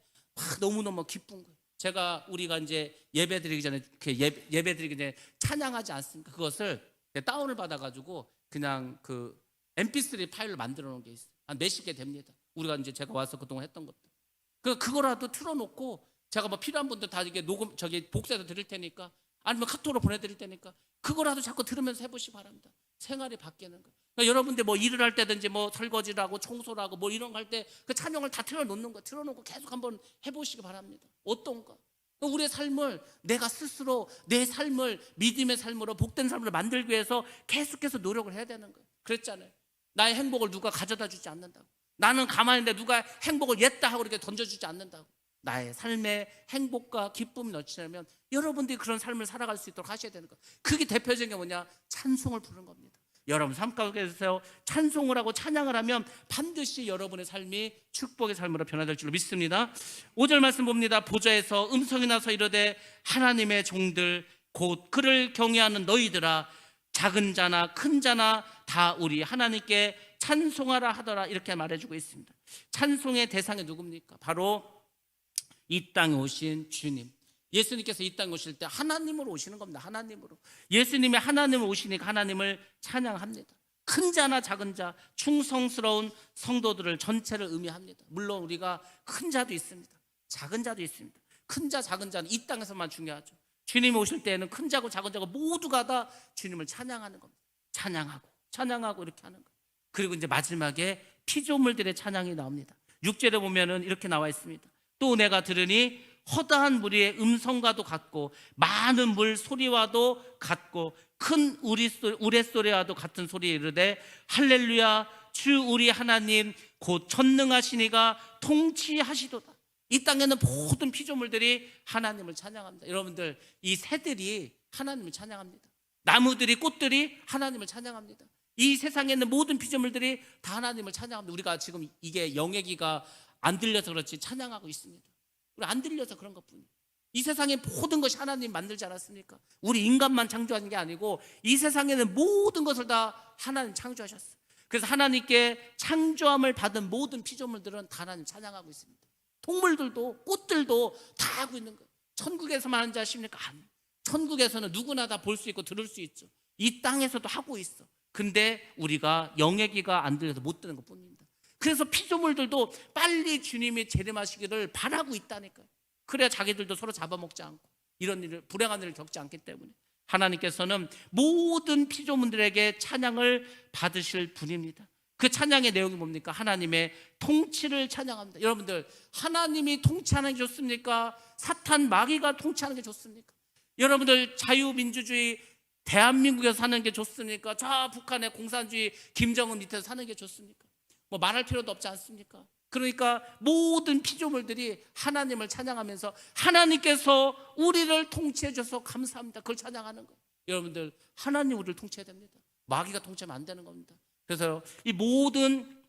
너무너무 기쁜 거예요. 우리가 이제 예배드리기 전에 예배드리기 전에 찬양하지 않습니까? 그것을 다운을 받아가지고 그냥 그 MP3 파일로 만들어 놓은 게 있어요. 한 몇십 개 됩니다. 우리가 이제 제가 와서 그동안 했던 것들. 그거라도 틀어놓고 제가 뭐 필요한 분들 다 이게 녹음 복사해서 드릴 테니까, 아니면 카톡으로 보내드릴 테니까 그거라도 자꾸 들으면서 해보시기 바랍니다. 생활이 바뀌는 거. 그러니까 여러분들 뭐 일을 할 때든지 뭐 설거지를 하고 청소를 하고 뭐 이런 거 할 때 그 찬양을 다 틀어놓는 거, 틀어놓고 계속 한번 해보시기 바랍니다. 어떤가? 우리의 삶을 내가 스스로 내 삶을 믿음의 삶으로 복된 삶으로 만들기 위해서 계속해서 노력을 해야 되는 거예요. 그랬잖아요. 나의 행복을 누가 가져다 주지 않는다고. 나는 가만히 있는데 누가 행복을 였다 하고 이렇게 던져주지 않는다고. 나의 삶에 행복과 기쁨이 넘치려면 여러분들이 그런 삶을 살아갈 수 있도록 하셔야 되는 거예요. 그게 대표적인 게 뭐냐? 찬송을 부르는 겁니다. 여러분 삶 가운데서 찬송을 하고 찬양을 하면 반드시 여러분의 삶이 축복의 삶으로 변화될 줄로 믿습니다. 5절 말씀 봅니다. 보좌에서 음성이 나서 이르되 하나님의 종들 곧 그를 경외하는 너희들아, 작은 자나 큰 자나 다 우리 하나님께 찬송하라 하더라 이렇게 말해주고 있습니다. 찬송의 대상이 누굽니까? 바로 이 땅에 오신 주님. 예수님께서 이 땅에 오실 때 하나님으로 오시는 겁니다. 하나님으로. 예수님이 하나님으로 오시니까 하나님을 찬양합니다. 큰 자나 작은 자, 충성스러운 성도들을 전체를 의미합니다. 물론 우리가 큰 자도 있습니다. 작은 자도 있습니다. 큰 자, 작은 자는 이 땅에서만 중요하죠. 주님이 오실 때에는 큰 자고 작은 자고 모두가 다 주님을 찬양하는 겁니다. 찬양하고 이렇게 하는 거예요. 그리고 이제 마지막에 피조물들의 찬양이 나옵니다. 6절에 보면은 이렇게 나와 있습니다. 또 내가 들으니 허다한 무리의 음성과도 같고 많은 물 소리와도 같고 큰 우레소리와도 같은 소리에 이르되 할렐루야 주 우리 하나님 곧 전능하시니가 통치하시도다. 이 땅에는 모든 피조물들이 하나님을 찬양합니다. 여러분들 이 새들이 하나님을 찬양합니다. 나무들이 꽃들이 하나님을 찬양합니다. 이 세상에 있는 모든 피조물들이 다 하나님을 찬양합니다. 우리가 지금 이게 영애기가 안 들려서 그렇지 찬양하고 있습니다. 우리 안 들려서 그런 것뿐이에요. 이 세상의 모든 것이 하나님 만들지 않았습니까? 우리 인간만 창조하는 게 아니고 이 세상에는 모든 것을 다 하나님 창조하셨어요. 그래서 하나님께 창조함을 받은 모든 피조물들은 다 하나님 찬양하고 있습니다. 동물들도 꽃들도 다 하고 있는 거예요. 천국에서만 하는 줄 아십니까? 아니에요. 천국에서는 누구나 다 볼 수 있고 들을 수 있죠. 이 땅에서도 하고 있어. 근데 우리가 영애기가 안 들려서 못 듣는 것뿐입니다. 그래서 피조물들도 빨리 주님이 재림하시기를 바라고 있다니까요. 그래야 자기들도 서로 잡아먹지 않고 이런 일을 불행한 일을 겪지 않기 때문에 하나님께서는 모든 피조물들에게 찬양을 받으실 분입니다. 그 찬양의 내용이 뭡니까? 하나님의 통치를 찬양합니다. 여러분들 하나님이 통치하는 게 좋습니까? 사탄 마귀가 통치하는 게 좋습니까? 여러분들 자유민주주의 대한민국에서 사는 게 좋습니까? 저 북한의 공산주의 김정은 밑에서 사는 게 좋습니까? 뭐 말할 필요도 없지 않습니까? 그러니까 모든 피조물들이 하나님을 찬양하면서 하나님께서 우리를 통치해 줘서 감사합니다. 그걸 찬양하는 거예요. 여러분들 하나님 우리를 통치해야 됩니다. 마귀가 통치하면 안 되는 겁니다. 그래서 이 모든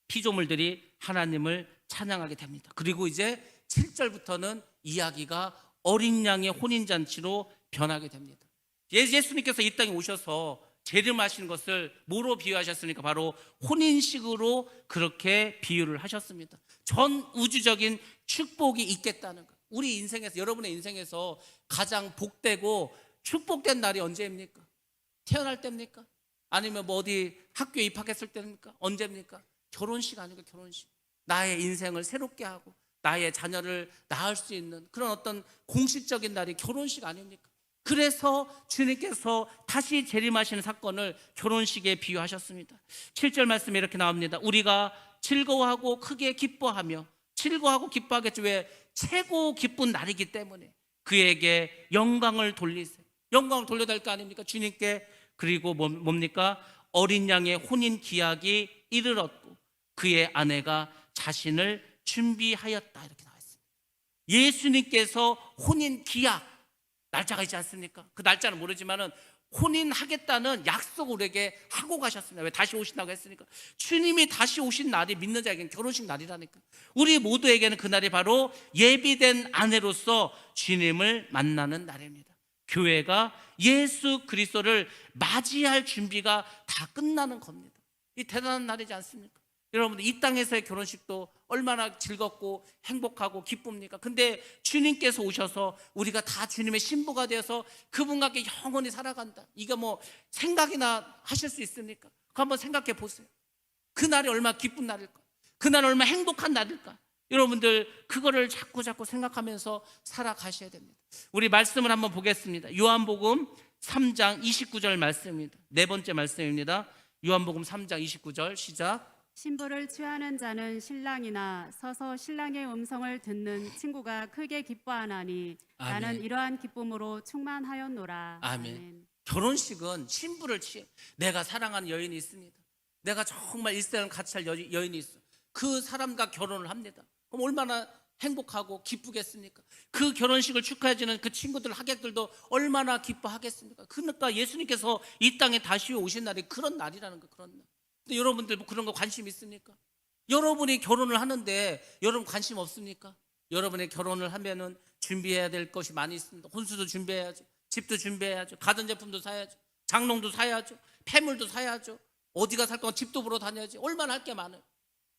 피조물들이 하나님을 찬양하게 됩니다. 그리고 이제 7절부터는 이야기가 어린 양의 혼인잔치로 변하게 됩니다. 예수님께서 이 땅에 오셔서 재림하시는 것을 뭐로 비유하셨습니까? 바로 혼인식으로 그렇게 비유를 하셨습니다. 전 우주적인 축복이 있겠다는 것. 우리 인생에서, 여러분의 인생에서 가장 복되고 축복된 날이 언제입니까? 태어날 때입니까? 아니면 뭐 어디 학교에 입학했을 때입니까? 언제입니까? 결혼식 아닙니까? 결혼식. 나의 인생을 새롭게 하고 나의 자녀를 낳을 수 있는 그런 어떤 공식적인 날이 결혼식 아닙니까? 그래서 주님께서 다시 재림하시는 사건을 결혼식에 비유하셨습니다. 7절 말씀에 이렇게 나옵니다. 우리가 즐거워하고 크게 기뻐하며, 즐거워하고 기뻐하겠죠. 왜? 최고 기쁜 날이기 때문에 그에게 영광을 돌리세요. 영광을 돌려야 될 거 아닙니까? 주님께. 그리고 뭡니까? 어린 양의 혼인 기약이 이르렀고 그의 아내가 자신을 준비하였다. 이렇게 나와 있습니다. 예수님께서 혼인 기약 날짜가 있지 않습니까? 그 날짜는 모르지만은 혼인하겠다는 약속을 우리에게 하고 가셨습니다. 왜? 다시 오신다고 했으니까. 주님이 다시 오신 날이 믿는 자에게는 결혼식 날이라니까. 우리 모두에게는 그날이 바로 예비된 아내로서 주님을 만나는 날입니다. 교회가 예수 그리스도를 맞이할 준비가 다 끝나는 겁니다. 이 대단한 날이지 않습니까? 여러분들 이 땅에서의 결혼식도 얼마나 즐겁고 행복하고 기쁩니까? 근데 주님께서 오셔서 우리가 다 주님의 신부가 되어서 그분과 함께 영원히 살아간다. 이거 뭐 생각이나 하실 수 있습니까? 그거 한번 생각해 보세요. 그날이 얼마나 기쁜 날일까? 그날이 얼마나 행복한 날일까? 여러분들 그거를 자꾸 생각하면서 살아가셔야 됩니다. 우리 말씀을 한번 보겠습니다. 요한복음 3장 29절 말씀입니다. 네 번째 말씀입니다. 요한복음 3장 29절 시작. 신부를 취하는 자는 신랑이나 서서 신랑의 음성을 듣는 친구가 크게 기뻐하나니 아멘. 나는 이러한 기쁨으로 충만하였노라. 아멘. 결혼식은 신부를 취해. 내가 사랑하는 여인이 있습니다. 내가 정말 일생을 같이 할 여인이 있어. 그 사람과 결혼을 합니다. 그럼 얼마나 행복하고 기쁘겠습니까? 그 결혼식을 축하해주는 그 친구들, 하객들도 얼마나 기뻐하겠습니까? 그러니까 예수님께서 이 땅에 다시 오신 날이 그런 날이라는 거, 그런 날. 근데 여러분들 뭐 그런 거 관심 있습니까? 여러분이 결혼을 하는데 여러분 관심 없습니까? 여러분이 결혼을 하면은 준비해야 될 것이 많이 있습니다. 혼수도 준비해야죠. 집도 준비해야죠. 가전제품도 사야죠. 장롱도 사야죠. 폐물도 사야죠. 어디가 살 거면 집도 보러 다녀야지. 얼마나 할 게 많아요.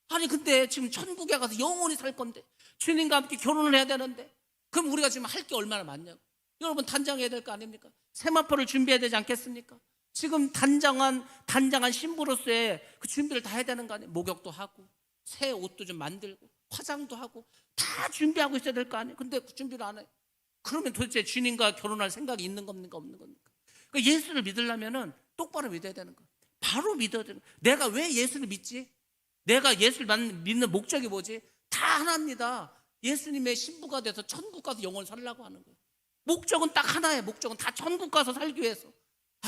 아니 근데 지금 천국에 가서 영원히 살 건데, 주님과 함께 결혼을 해야 되는데, 그럼 우리가 지금 할 게 얼마나 많냐고. 여러분 단장해야 될 거 아닙니까? 세마포를 준비해야 되지 않겠습니까? 지금 단장한 신부로서의 그 준비를 다 해야 되는 거 아니에요? 목욕도 하고 새 옷도 좀 만들고 화장도 하고 다 준비하고 있어야 될 거 아니에요? 근데 그 준비를 안 해요. 그러면 도대체 주님과 결혼할 생각이 있는 겁니까 없는 겁니까? 그러니까 예수를 믿으려면은 똑바로 믿어야 되는 거예요. 바로 믿어야 되는 거예요. 내가 왜 예수를 믿지? 내가 예수를 믿는 목적이 뭐지? 다 하나입니다. 예수님의 신부가 돼서 천국 가서 영원히 살려고 하는 거예요. 목적은 딱 하나예요. 목적은 다 천국 가서 살기 위해서.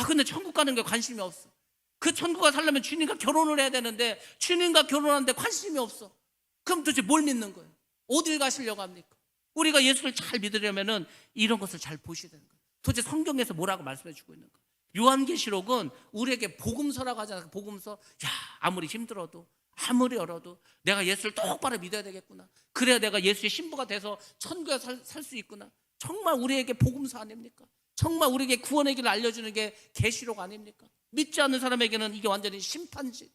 근데 천국 가는 게 관심이 없어. 그 천국 가서 살려면 주님과 결혼을 해야 되는데, 주님과 결혼하는데 관심이 없어. 그럼 도대체 뭘 믿는 거예요? 어딜 가시려고 합니까? 우리가 예수를 잘 믿으려면은 이런 것을 잘 보셔야 되는 거예요. 도대체 성경에서 뭐라고 말씀해 주고 있는 거예요? 요한계시록은 우리에게 복음서라고 하잖아요. 복음서. 아무리 힘들어도, 아무리 어려도 내가 예수를 똑바로 믿어야 되겠구나. 그래야 내가 예수의 신부가 돼서 천국에 살 수 있구나. 정말 우리에게 복음서 아닙니까? 정말 우리에게 구원의 길을 알려주는 게 계시록 아닙니까? 믿지 않는 사람에게는 이게 완전히 심판의 집.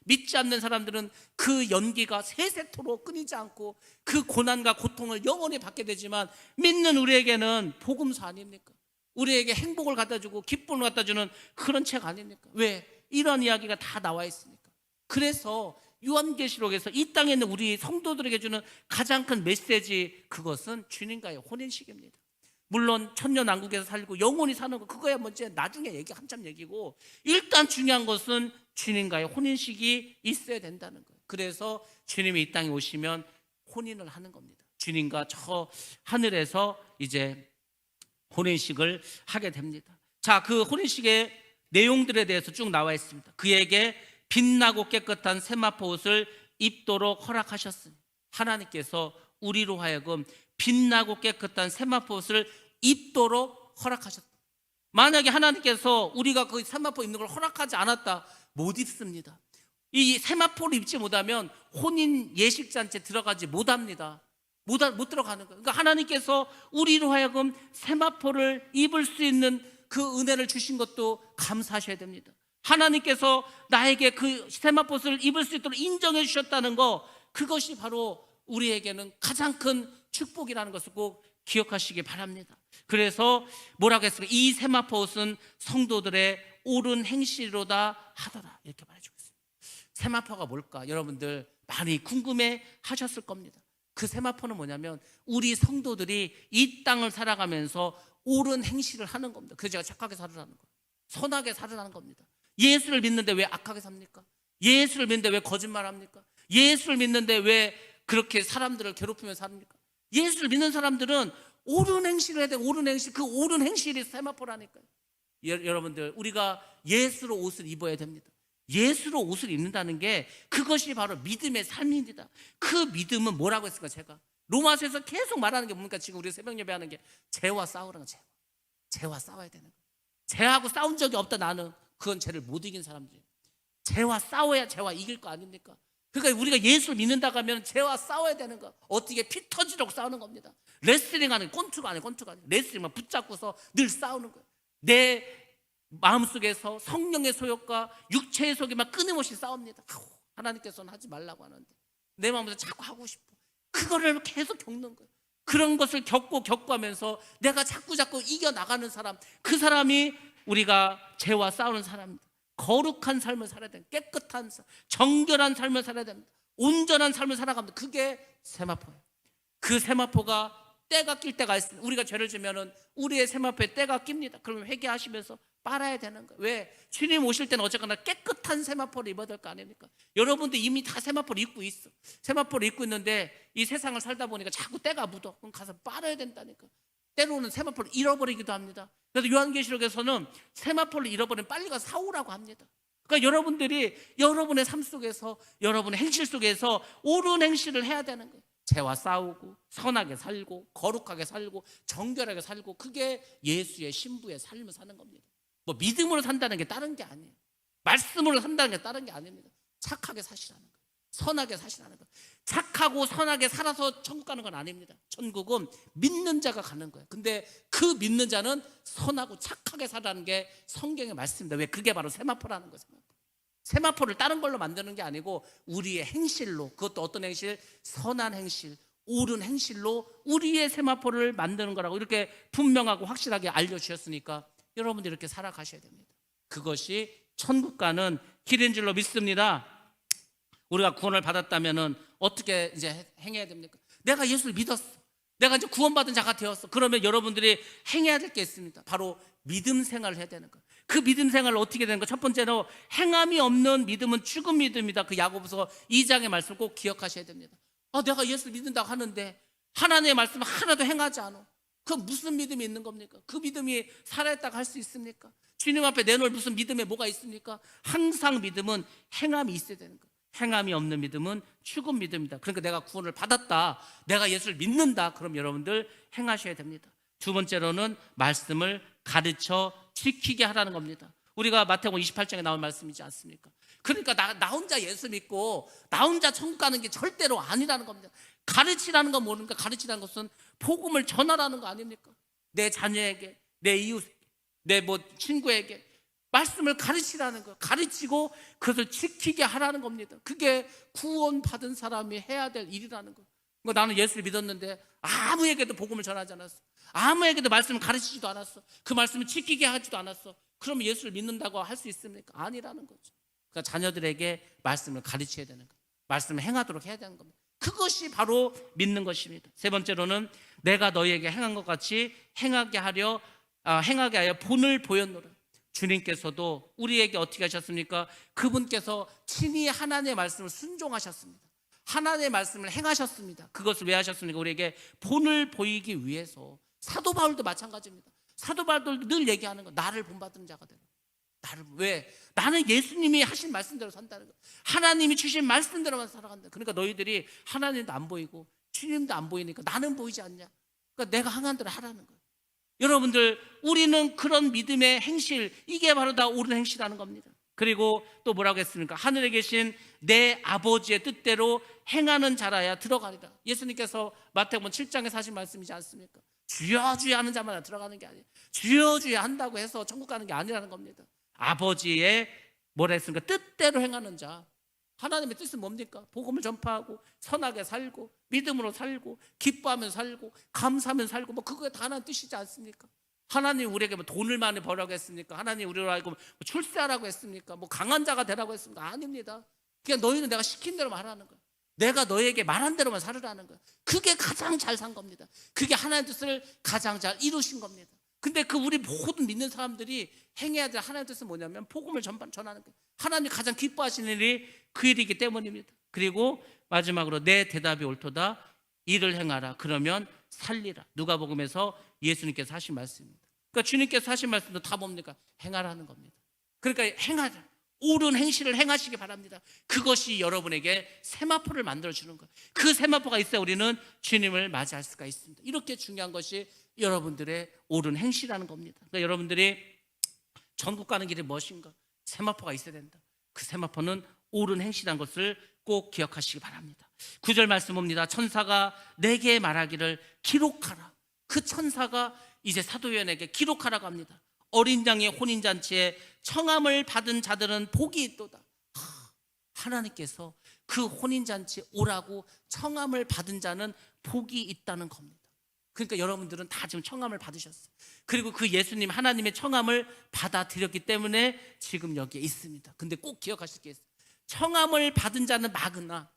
믿지 않는 사람들은 그 연기가 세세토록 끊이지 않고 그 고난과 고통을 영원히 받게 되지만, 믿는 우리에게는 복음서 아닙니까? 우리에게 행복을 갖다주고 기쁨을 갖다주는 그런 책 아닙니까? 왜? 이런 이야기가 다 나와 있으니까. 그래서 요한계시록에서 이 땅에 있는 우리 성도들에게 주는 가장 큰 메시지, 그것은 주님과의 혼인식입니다. 물론 천년왕국에서 살고 영원히 사는 거, 그거야 먼저 나중에 한참 얘기고, 일단 중요한 것은 주님과의 혼인식이 있어야 된다는 거예요. 그래서 주님이 이 땅에 오시면 혼인을 하는 겁니다. 주님과 저 하늘에서 이제 혼인식을 하게 됩니다. 자, 그 혼인식의 내용들에 대해서 쭉 나와 있습니다. 그에게 빛나고 깨끗한 세마포 옷을 입도록 허락하셨으니, 하나님께서 우리로 하여금 빛나고 깨끗한 세마포 옷을 입도록 허락하셨다. 만약에 하나님께서 우리가 그 세마포 입는 걸 허락하지 않았다, 못 입습니다. 이 세마포를 입지 못하면 혼인 예식잔치에 들어가지 못합니다. 못 들어가는 거예요. 그러니까 하나님께서 우리로 하여금 세마포를 입을 수 있는 그 은혜를 주신 것도 감사하셔야 됩니다. 하나님께서 나에게 그 세마포를 입을 수 있도록 인정해 주셨다는 거, 그것이 바로 우리에게는 가장 큰 축복이라는 것을 꼭 기억하시기 바랍니다. 그래서 뭐라고 했습니까? 이 세마포 옷은 성도들의 옳은 행실로다 하더라, 이렇게 말해주고 있습니다. 세마포가 뭘까? 여러분들 많이 궁금해 하셨을 겁니다. 그 세마포는 뭐냐면 우리 성도들이 이 땅을 살아가면서 옳은 행실을 하는 겁니다. 그래서 제가 착하게 살으라는 거예요. 선하게 살으라는 겁니다. 예수를 믿는데 왜 악하게 삽니까? 예수를 믿는데 왜 거짓말합니까? 예수를 믿는데 왜 그렇게 사람들을 괴롭히면서 삽니까? 예수를 믿는 사람들은 옳은 행실을 해야 돼요. 옳은 행실. 그 옳은 행실이 세마포라니까요. 여러분들, 우리가 예수로 옷을 입어야 됩니다. 예수로 옷을 입는다는 게 그것이 바로 믿음의 삶입니다. 그 믿음은 뭐라고 했을까? 제가 로마서에서 계속 말하는 게 뭡니까? 지금 우리 새벽 예배하는 게 죄와 싸우라는 거예요. 죄와 싸워야 되는 거예요. 죄하고 싸운 적이 없다 나는, 그건 죄를 못 이긴 사람들이에요. 죄와 싸워야 죄와 이길 거 아닙니까? 그러니까 우리가 예수를 믿는다고 하면 죄와 싸워야 되는 거. 어떻게 피 터지도록 싸우는 겁니다. 레슬링 하는, 권투가 아니에요. 레슬링만 붙잡고서 늘 싸우는 거예요. 내 마음속에서 성령의 소욕과 육체의 소욕이 막 끊임없이 싸웁니다. 하나님께서는 하지 말라고 하는데 내 마음에서 자꾸 하고 싶어. 그거를 계속 겪는 거예요. 그런 것을 겪고 하면서 내가 자꾸 이겨나가는 사람, 그 사람이 우리가 죄와 싸우는 사람입니다. 거룩한 삶을 살아야 됩니다. 깨끗한, 정결한 삶을 살아야 됩니다. 온전한 삶을 살아갑니다. 그게 세마포예요. 그 세마포가 때가 낄 때가 있습니다. 우리가 죄를 지면은 우리의 세마포에 때가 낍니다. 그러면 회개하시면서 빨아야 되는 거예요. 왜? 주님 오실 때는 어쨌거나 깨끗한 세마포를 입어야 될 거 아닙니까? 여러분들 이미 다 세마포를 입고 있어. 세마포를 입고 있는데 이 세상을 살다 보니까 자꾸 때가 묻어. 그럼 가서 빨아야 된다니까. 때로는 세마포를 잃어버리기도 합니다. 그래서 요한계시록에서는 세마포를 잃어버리면 빨리 가서 사오라고 합니다. 그러니까 여러분들이 여러분의 삶 속에서, 여러분의 행실 속에서 옳은 행실을 해야 되는 거예요. 죄와 싸우고 선하게 살고 거룩하게 살고 정결하게 살고, 그게 예수의 신부의 삶을 사는 겁니다. 뭐 믿음으로 산다는 게 다른 게 아니에요. 말씀으로 산다는 게 다른 게 아닙니다. 착하게 사시라는 거예요. 선하게 사시라는 거예요. 착하고 선하게 살아서 천국 가는 건 아닙니다. 천국은 믿는 자가 가는 거예요. 근데 그 믿는 자는 선하고 착하게 살라는 게 성경의 말씀입니다. 왜? 그게 바로 세마포라는 거예요. 세마포를 다른 걸로 만드는 게 아니고 우리의 행실로, 그것도 어떤 행실? 선한 행실, 옳은 행실로 우리의 세마포를 만드는 거라고 이렇게 분명하고 확실하게 알려주셨으니까 여러분들이 이렇게 살아가셔야 됩니다. 그것이 천국 가는 길인 줄로 믿습니다. 우리가 구원을 받았다면 어떻게 이제 행해야 됩니까? 내가 예수를 믿었어. 내가 이제 구원받은 자가 되었어. 그러면 여러분들이 행해야 될 게 있습니다. 바로 믿음 생활을 해야 되는 거예요. 그 믿음 생활을 어떻게 되는 거예요? 첫 번째로 행함이 없는 믿음은 죽은 믿음이다. 그 야고보서 2장의 말씀을 꼭 기억하셔야 됩니다. 내가 예수를 믿는다고 하는데 하나님의 말씀을 하나도 행하지 않아. 그 무슨 믿음이 있는 겁니까? 그 믿음이 살아있다고 할 수 있습니까? 주님 앞에 내놓을 무슨 믿음에 뭐가 있습니까? 항상 믿음은 행함이 있어야 되는 거예요. 행함이 없는 믿음은 죽은 믿음이다. 그러니까 내가 구원을 받았다, 내가 예수를 믿는다, 그럼 여러분들 행하셔야 됩니다. 두 번째로는 말씀을 가르쳐 지키게 하라는 겁니다. 우리가 마태복음 28장에 나온 말씀이지 않습니까? 그러니까 나 혼자 예수 믿고 나 혼자 천국 가는 게 절대로 아니라는 겁니다. 가르치라는 건 뭡니까? 가르치라는 것은 복음을 전하라는 거 아닙니까? 내 자녀에게, 내 이웃, 내 친구에게 말씀을 가르치라는 거, 가르치고 그것을 지키게 하라는 겁니다. 그게 구원받은 사람이 해야 될 일이라는 거. 나는 예수를 믿었는데 아무에게도 복음을 전하지 않았어. 아무에게도 말씀을 가르치지도 않았어. 그 말씀을 지키게 하지도 않았어. 그러면 예수를 믿는다고 할 수 있습니까? 아니라는 거죠. 그러니까 자녀들에게 말씀을 가르쳐야 되는 거예요. 말씀을 행하도록 해야 되는 겁니다. 그것이 바로 믿는 것입니다. 세 번째로는 내가 너희에게 행한 것 같이 행하게 하여 본을 보였노라. 주님께서도 우리에게 어떻게 하셨습니까? 그분께서 친히 하나님의 말씀을 순종하셨습니다. 하나님의 말씀을 행하셨습니다. 그것을 왜 하셨습니까? 우리에게 본을 보이기 위해서. 사도 바울도 마찬가지입니다. 사도 바울도 늘 얘기하는 거, 나를 본받은 자가 되라. 나를 왜? 나는 예수님이 하신 말씀대로 산다는 거. 하나님이 주신 말씀대로만 살아간다. 그러니까 너희들이 하나님도 안 보이고 주님도 안 보이니까 나는 보이지 않냐? 그러니까 내가 항한 대로 하라는 거예요. 여러분들, 우리는 그런 믿음의 행실, 이게 바로 다 옳은 행실이라는 겁니다. 그리고 또 뭐라고 했습니까? 하늘에 계신 내 아버지의 뜻대로 행하는 자라야 들어가리라. 예수님께서 마태복음 7장에 하신 말씀이지 않습니까? 주여 주여 하는 자만 들어가는 게 아니에요. 주여 주여 한다고 해서 천국 가는 게 아니라는 겁니다. 아버지의 뭐라 했습니까? 뜻대로 행하는 자. 하나님의 뜻은 뭡니까? 복음을 전파하고 선하게 살고 믿음으로 살고 기뻐하면서 살고 감사하면서 살고 그게 다 하나님 뜻이지 않습니까? 하나님 우리에게 돈을 많이 벌라고 했습니까? 하나님 우리로 알고 출세하라고 했습니까? 강한 자가 되라고 했습니까? 아닙니다. 그냥 너희는 내가 시킨 대로만 하라는 거야. 내가 너에게 말한 대로만 살으라는 거야. 그게 가장 잘 산 겁니다. 그게 하나님의 뜻을 가장 잘 이루신 겁니다. 근데 우리 모든 믿는 사람들이 행해야 될 하나님의 뜻은 뭐냐면 복음을 전하는 거예요. 하나님이 가장 기뻐하시는 일이 그 일이기 때문입니다. 그리고 마지막으로 내 대답이 옳도다. 일을 행하라. 그러면 살리라. 누가복음에서 예수님께서 하신 말씀입니다. 그러니까 주님께서 하신 말씀도 다 뭡니까? 행하라는 겁니다. 그러니까 행하자. 옳은 행실을 행하시기 바랍니다. 그것이 여러분에게 세마포를 만들어주는 거예요. 그 세마포가 있어야 우리는 주님을 맞이할 수가 있습니다. 이렇게 중요한 것이 여러분들의 옳은 행실이라는 겁니다. 그러니까 여러분들이 천국 가는 길이 무엇인가? 세마포가 있어야 된다. 그 세마포는 옳은 행실이라는 것을 꼭 기억하시기 바랍니다. 9절 말씀 봅니다. 천사가 내게 말하기를 기록하라. 그 천사가 이제 사도요한에게 기록하라고 합니다. 어린 양의 혼인잔치에 청함을 받은 자들은 복이 있도다. 하나님께서 그 혼인잔치에 오라고 청함을 받은 자는 복이 있다는 겁니다. 그러니까 여러분들은 다 지금 청함을 받으셨어요. 그리고 그 예수님 하나님의 청함을 받아들였기 때문에 지금 여기에 있습니다. 근데 꼭 기억하실 게 있어요. 청함을 받은 자는 많으나,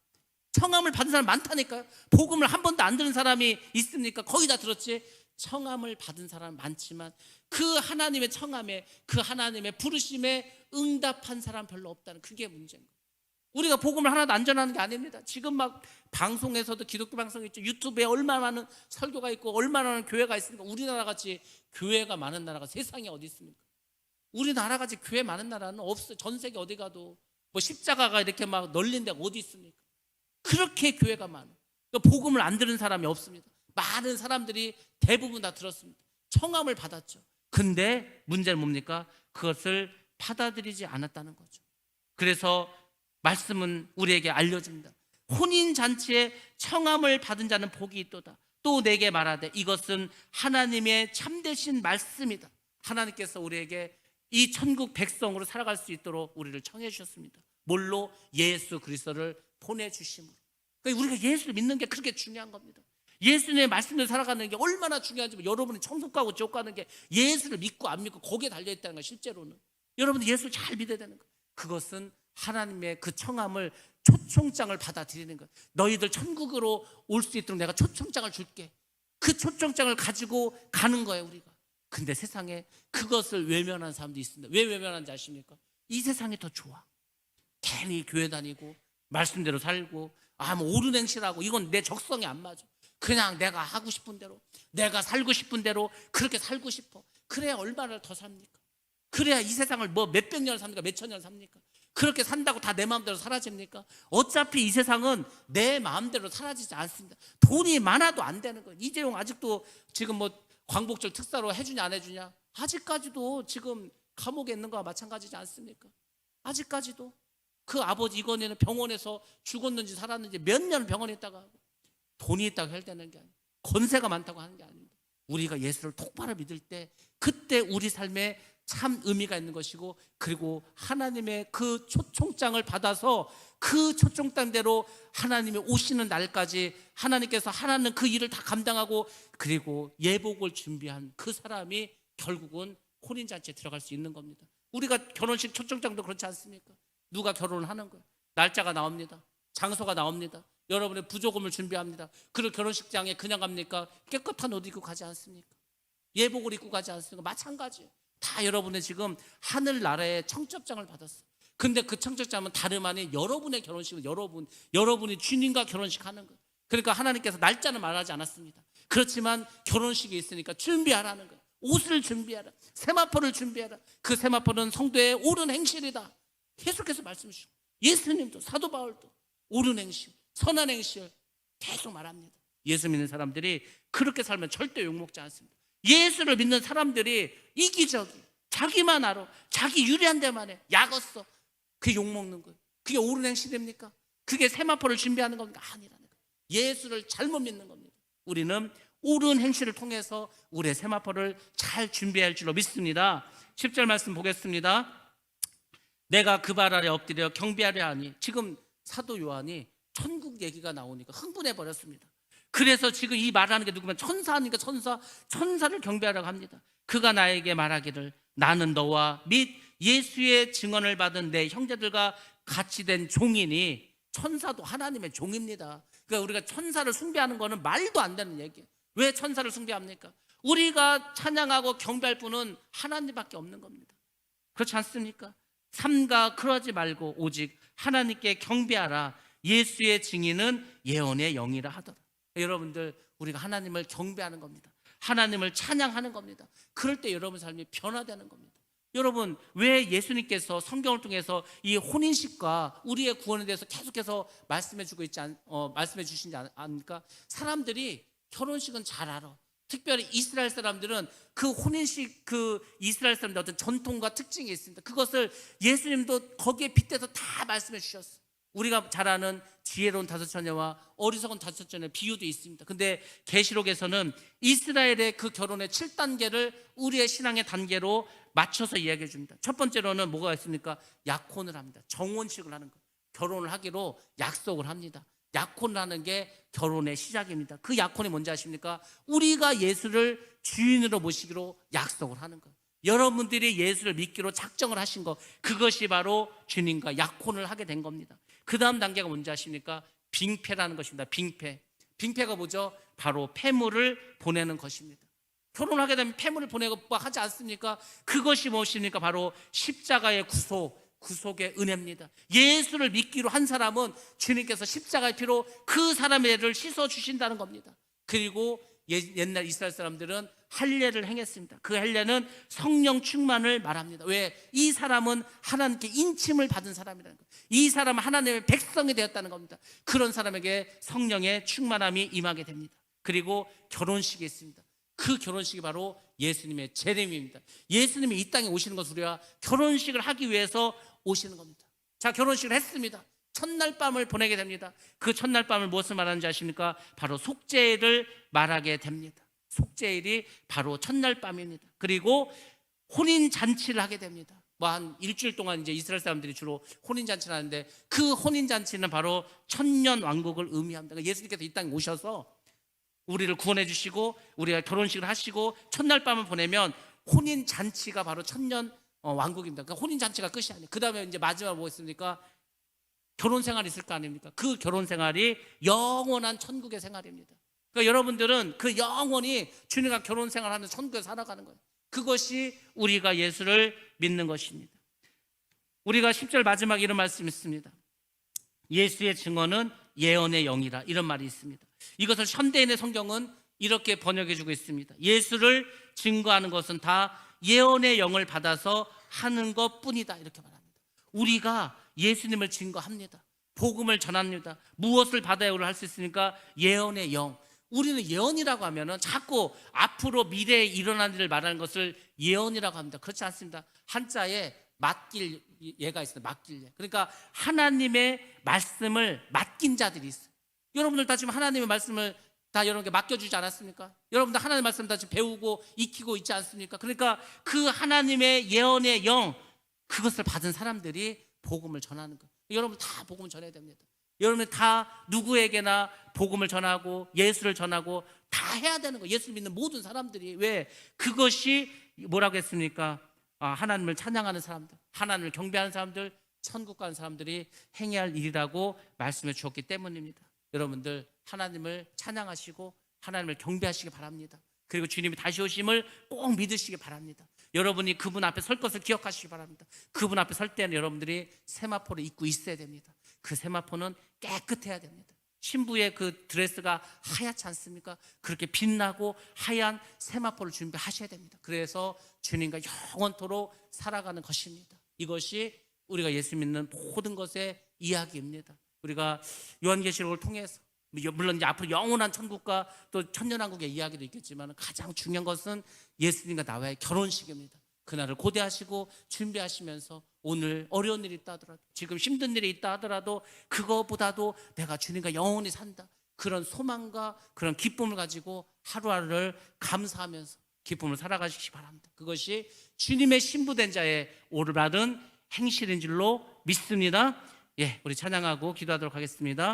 청함을 받은 사람 많다니까요. 복음을 한 번도 안 들은 사람이 있습니까? 거의 다 들었지. 청함을 받은 사람은 많지만 그 하나님의 청함에, 그 하나님의 부르심에 응답한 사람 별로 없다는, 그게 문제인 거예요. 우리가 복음을 하나도 안 전하는 게 아닙니다. 지금 방송에서도 기독교 방송이 있죠. 유튜브에 얼마나 많은 설교가 있고 얼마나 많은 교회가 있습니까? 우리나라 같이 교회가 많은 나라가 세상에 어디 있습니까? 우리나라 같이 교회 많은 나라는 없어요. 전 세계 어디 가도 십자가가 이렇게 널린 데가 어디 있습니까? 그렇게 교회가 많아요. 그러니까 복음을 안 들은 사람이 없습니다. 많은 사람들이 대부분 다 들었습니다. 청함을 받았죠. 근데 문제는 뭡니까? 그것을 받아들이지 않았다는 거죠. 그래서 말씀은 우리에게 알려줍니다. 혼인잔치에 청함을 받은 자는 복이 있도다. 또 내게 말하되 이것은 하나님의 참되신 말씀이다. 하나님께서 우리에게 이 천국 백성으로 살아갈 수 있도록 우리를 청해 주셨습니다. 뭘로? 예수 그리스도를 보내주심으로. 그러니까 우리가 예수를 믿는 게 그렇게 중요한 겁니다. 예수님의 말씀을 살아가는 게 얼마나 중요한지, 여러분이 천국 가고 지옥 가는 게 예수를 믿고 안 믿고 거기에 달려있다는 거예요. 실제로는 여러분이 예수를 잘 믿어야 되는 거예요. 그것은 하나님의 그 청함을, 초청장을 받아들이는 거예요. 너희들 천국으로 올 수 있도록 내가 초청장을 줄게. 그 초청장을 가지고 가는 거예요, 우리가. 근데 세상에 그것을 외면하는 사람도 있습니다. 왜 외면하는지 아십니까? 이 세상이 더 좋아. 괜히 교회 다니고 말씀대로 살고 뭐 옳은 행실하고 이건 내 적성에 안 맞아. 그냥 내가 하고 싶은 대로, 내가 살고 싶은 대로 그렇게 살고 싶어. 그래야 얼마나 더 삽니까? 그래야 이 세상을 뭐 몇백 년을 삽니까? 몇천 년을 삽니까? 그렇게 산다고 다 내 마음대로 사라집니까? 어차피 이 세상은 내 마음대로 사라지지 않습니다. 돈이 많아도 안 되는 거예요. 이재용 아직도 지금 뭐 광복절 특사로 해주냐 안 해주냐? 아직까지도 지금 감옥에 있는 거와 마찬가지지 않습니까? 아직까지도 그 아버지 이건희는 병원에서 죽었는지 살았는지 몇 년 병원에 있다가 하고, 돈이 있다고 해야 되는 게 아니에요. 권세가 많다고 하는 게 아닙니다. 우리가 예수를 똑바로 믿을 때 그때 우리 삶에 참 의미가 있는 것이고, 그리고 하나님의 그 초청장을 받아서 그 초청장대로 하나님이 오시는 날까지 하나님께서 하나는 그 일을 다 감당하고, 그리고 예복을 준비한 그 사람이 결국은 혼인잔치에 들어갈 수 있는 겁니다. 우리가 결혼식 초청장도 그렇지 않습니까? 누가 결혼을 하는 거예요. 날짜가 나옵니다. 장소가 나옵니다. 여러분의 부조금을 준비합니다. 그리고 결혼식장에 그냥 갑니까? 깨끗한 옷 입고 가지 않습니까? 예복을 입고 가지 않습니까? 마찬가지예요. 다 여러분의 지금 하늘나라의 청첩장을 받았어요. 근데 그 청첩장은 다름 아닌 여러분의 결혼식을 여러분이 주님과 결혼식 하는 거예요. 그러니까 하나님께서 날짜는 말하지 않았습니다. 그렇지만 결혼식이 있으니까 준비하라는 거예요. 옷을 준비하라. 세마포를 준비하라. 그 세마포는 성도의 옳은 행실이다. 계속해서 말씀해 주시고, 예수님도 사도 바울도 옳은 행실, 선한 행실 계속 말합니다. 예수 믿는 사람들이 그렇게 살면 절대 욕먹지 않습니다. 예수를 믿는 사람들이 이기적이, 자기만 알아, 자기 유리한 데만 해, 약었어. 그게 욕먹는 거예요. 그게 옳은 행실입니까? 그게 세마포를 준비하는 겁니까? 아니라는 거예요. 예수를 잘못 믿는 겁니다. 우리는 옳은 행실을 통해서 우리의 세마포를 잘 준비할 줄로 믿습니다. 10절 말씀 보겠습니다. 내가 그 발 아래 엎드려 경배하려 하니. 지금 사도 요한이 천국 얘기가 나오니까 흥분해 버렸습니다. 그래서 지금 이 말하는 게 누구면 천사니까 천사를 경배하라고 합니다. 그가 나에게 말하기를 나는 너와 및 예수의 증언을 받은 내 형제들과 같이 된 종이니. 천사도 하나님의 종입니다. 그러니까 우리가 천사를 숭배하는 거는 말도 안 되는 얘기예요. 왜 천사를 숭배합니까? 우리가 찬양하고 경배할 분은 하나님밖에 없는 겁니다. 그렇지 않습니까? 삼가 그러지 말고 오직 하나님께 경배하라. 예수의 증인은 예언의 영이라 하더라. 여러분들, 우리가 하나님을 경배하는 겁니다. 하나님을 찬양하는 겁니다. 그럴 때 여러분 삶이 변화되는 겁니다. 여러분, 왜 예수님께서 성경을 통해서 이 혼인식과 우리의 구원에 대해서 계속해서 말씀해 주시지 않습니까? 사람들이 결혼식은 잘 알아. 특별히 이스라엘 사람들은 그 혼인식, 그 이스라엘 사람들 어떤 전통과 특징이 있습니다. 그것을 예수님도 거기에 빗대서 다 말씀해 주셨어요. 우리가 잘 아는 지혜로운 다섯 처녀와 어리석은 다섯 처녀의 비유도 있습니다. 근데 계시록에서는 이스라엘의 그 결혼의 7단계를 우리의 신앙의 단계로 맞춰서 이야기해 줍니다. 첫 번째로는 뭐가 있습니까? 약혼을 합니다. 정혼식을 하는 거예요. 결혼을 하기로 약속을 합니다. 약혼을 하는 게 결혼의 시작입니다. 그 약혼이 뭔지 아십니까? 우리가 예수를 주인으로 모시기로 약속을 하는 거예요. 여러분들이 예수를 믿기로 작정을 하신 것, 그것이 바로 주님과 약혼을 하게 된 겁니다. 그 다음 단계가 뭔지 아십니까? 빙패라는 것입니다. 빙패가 뭐죠? 바로 폐물을 보내는 것입니다. 결혼하게 되면 폐물을 보내고 하지 않습니까? 그것이 무엇입니까? 바로 십자가의 구속의 은혜입니다. 예수를 믿기로 한 사람은 주님께서 십자가의 피로 그 사람의 죄를 씻어주신다는 겁니다. 그리고 옛날 이스라엘 사람들은 할례를 행했습니다. 그 할례는 성령 충만을 말합니다. 왜? 이 사람은 하나님께 인침을 받은 사람이라는 거예요. 이 사람은 하나님의 백성이 되었다는 겁니다. 그런 사람에게 성령의 충만함이 임하게 됩니다. 그리고 결혼식이 있습니다. 그 결혼식이 바로 예수님의 재림입니다. 예수님이 이 땅에 오시는 것을 우리가 결혼식을 하기 위해서 오시는 겁니다. 자, 결혼식을 했습니다. 첫날 밤을 보내게 됩니다. 그 첫날 밤을 무엇을 말하는지 아십니까? 바로 속죄일을 말하게 됩니다. 속죄일이 바로 첫날 밤입니다. 그리고 혼인 잔치를 하게 됩니다. 뭐 한 일주일 동안 이제 이스라엘 사람들이 주로 혼인 잔치를 하는데, 그 혼인 잔치는 바로 천년 왕국을 의미합니다. 그러니까 예수님께서 이 땅에 오셔서 우리를 구원해 주시고 우리가 결혼식을 하시고 첫날 밤을 보내면 혼인 잔치가 바로 천년 왕국입니다. 그러니까 혼인 잔치가 끝이 아니에요. 그 다음에 이제 마지막 뭐 있습니까? 결혼 생활이 있을 거 아닙니까? 그 결혼 생활이 영원한 천국의 생활입니다. 그러니까 여러분들은 그 영원히 주님과 결혼 생활하면서 천국에 살아가는 거예요. 그것이 우리가 예수를 믿는 것입니다. 우리가 10절 마지막에 이런 말씀이 있습니다. 예수의 증언은 예언의 영이라, 이런 말이 있습니다. 이것을 현대인의 성경은 이렇게 번역해 주고 있습니다. 예수를 증거하는 것은 다 예언의 영을 받아서 하는 것뿐이다, 이렇게 말합니다. 우리가 예수님을 증거합니다. 복음을 전합니다. 무엇을 받아야 우리를 할 수 있습니까? 예언의 영. 우리는 예언이라고 하면은 자꾸 앞으로 미래에 일어난 일을 말하는 것을 예언이라고 합니다. 그렇지 않습니다. 한자에 맡길 예가 있어요. 맡길 예. 그러니까 하나님의 말씀을 맡긴 자들이 있어요. 여러분들 다 지금 하나님의 말씀을 다 여러분께 맡겨주지 않았습니까? 여러분들 하나님의 말씀 다 지금 배우고 익히고 있지 않습니까? 그러니까 그 하나님의 예언의 영, 그것을 받은 사람들이 복음을 전하는 거예요. 여러분 다 복음을 전해야 됩니다. 여러분 다 누구에게나 복음을 전하고 예수를 전하고 다 해야 되는 거예요. 예수를 믿는 모든 사람들이. 왜? 그것이 뭐라고 했습니까? 하나님을 찬양하는 사람들, 하나님을 경배하는 사람들, 천국 가는 사람들이 행해야 할 일이라고 말씀해 주었기 때문입니다. 여러분들 하나님을 찬양하시고 하나님을 경배하시기 바랍니다. 그리고 주님이 다시 오심을 꼭 믿으시기 바랍니다. 여러분이 그분 앞에 설 것을 기억하시기 바랍니다. 그분 앞에 설 때는 여러분들이 세마포를 입고 있어야 됩니다. 그 세마포는 깨끗해야 됩니다. 신부의 그 드레스가 하얗지 않습니까? 그렇게 빛나고 하얀 세마포를 준비하셔야 됩니다. 그래서 주님과 영원토록 살아가는 것입니다. 이것이 우리가 예수 믿는 모든 것의 이야기입니다. 우리가 요한계시록을 통해서 물론 이제 앞으로 영원한 천국과 또 천년왕국의 이야기도 있겠지만 가장 중요한 것은 예수님과 나와의 결혼식입니다. 그날을 고대하시고 준비하시면서 오늘 어려운 일이 있다 하더라도, 지금 힘든 일이 있다 하더라도 그거보다도 내가 주님과 영원히 산다, 그런 소망과 그런 기쁨을 가지고 하루하루를 감사하면서 기쁨을 살아가시기 바랍니다. 그것이 주님의 신부된 자의 올바른 행실인 줄로 믿습니다. 예, 우리 찬양하고 기도하도록 하겠습니다.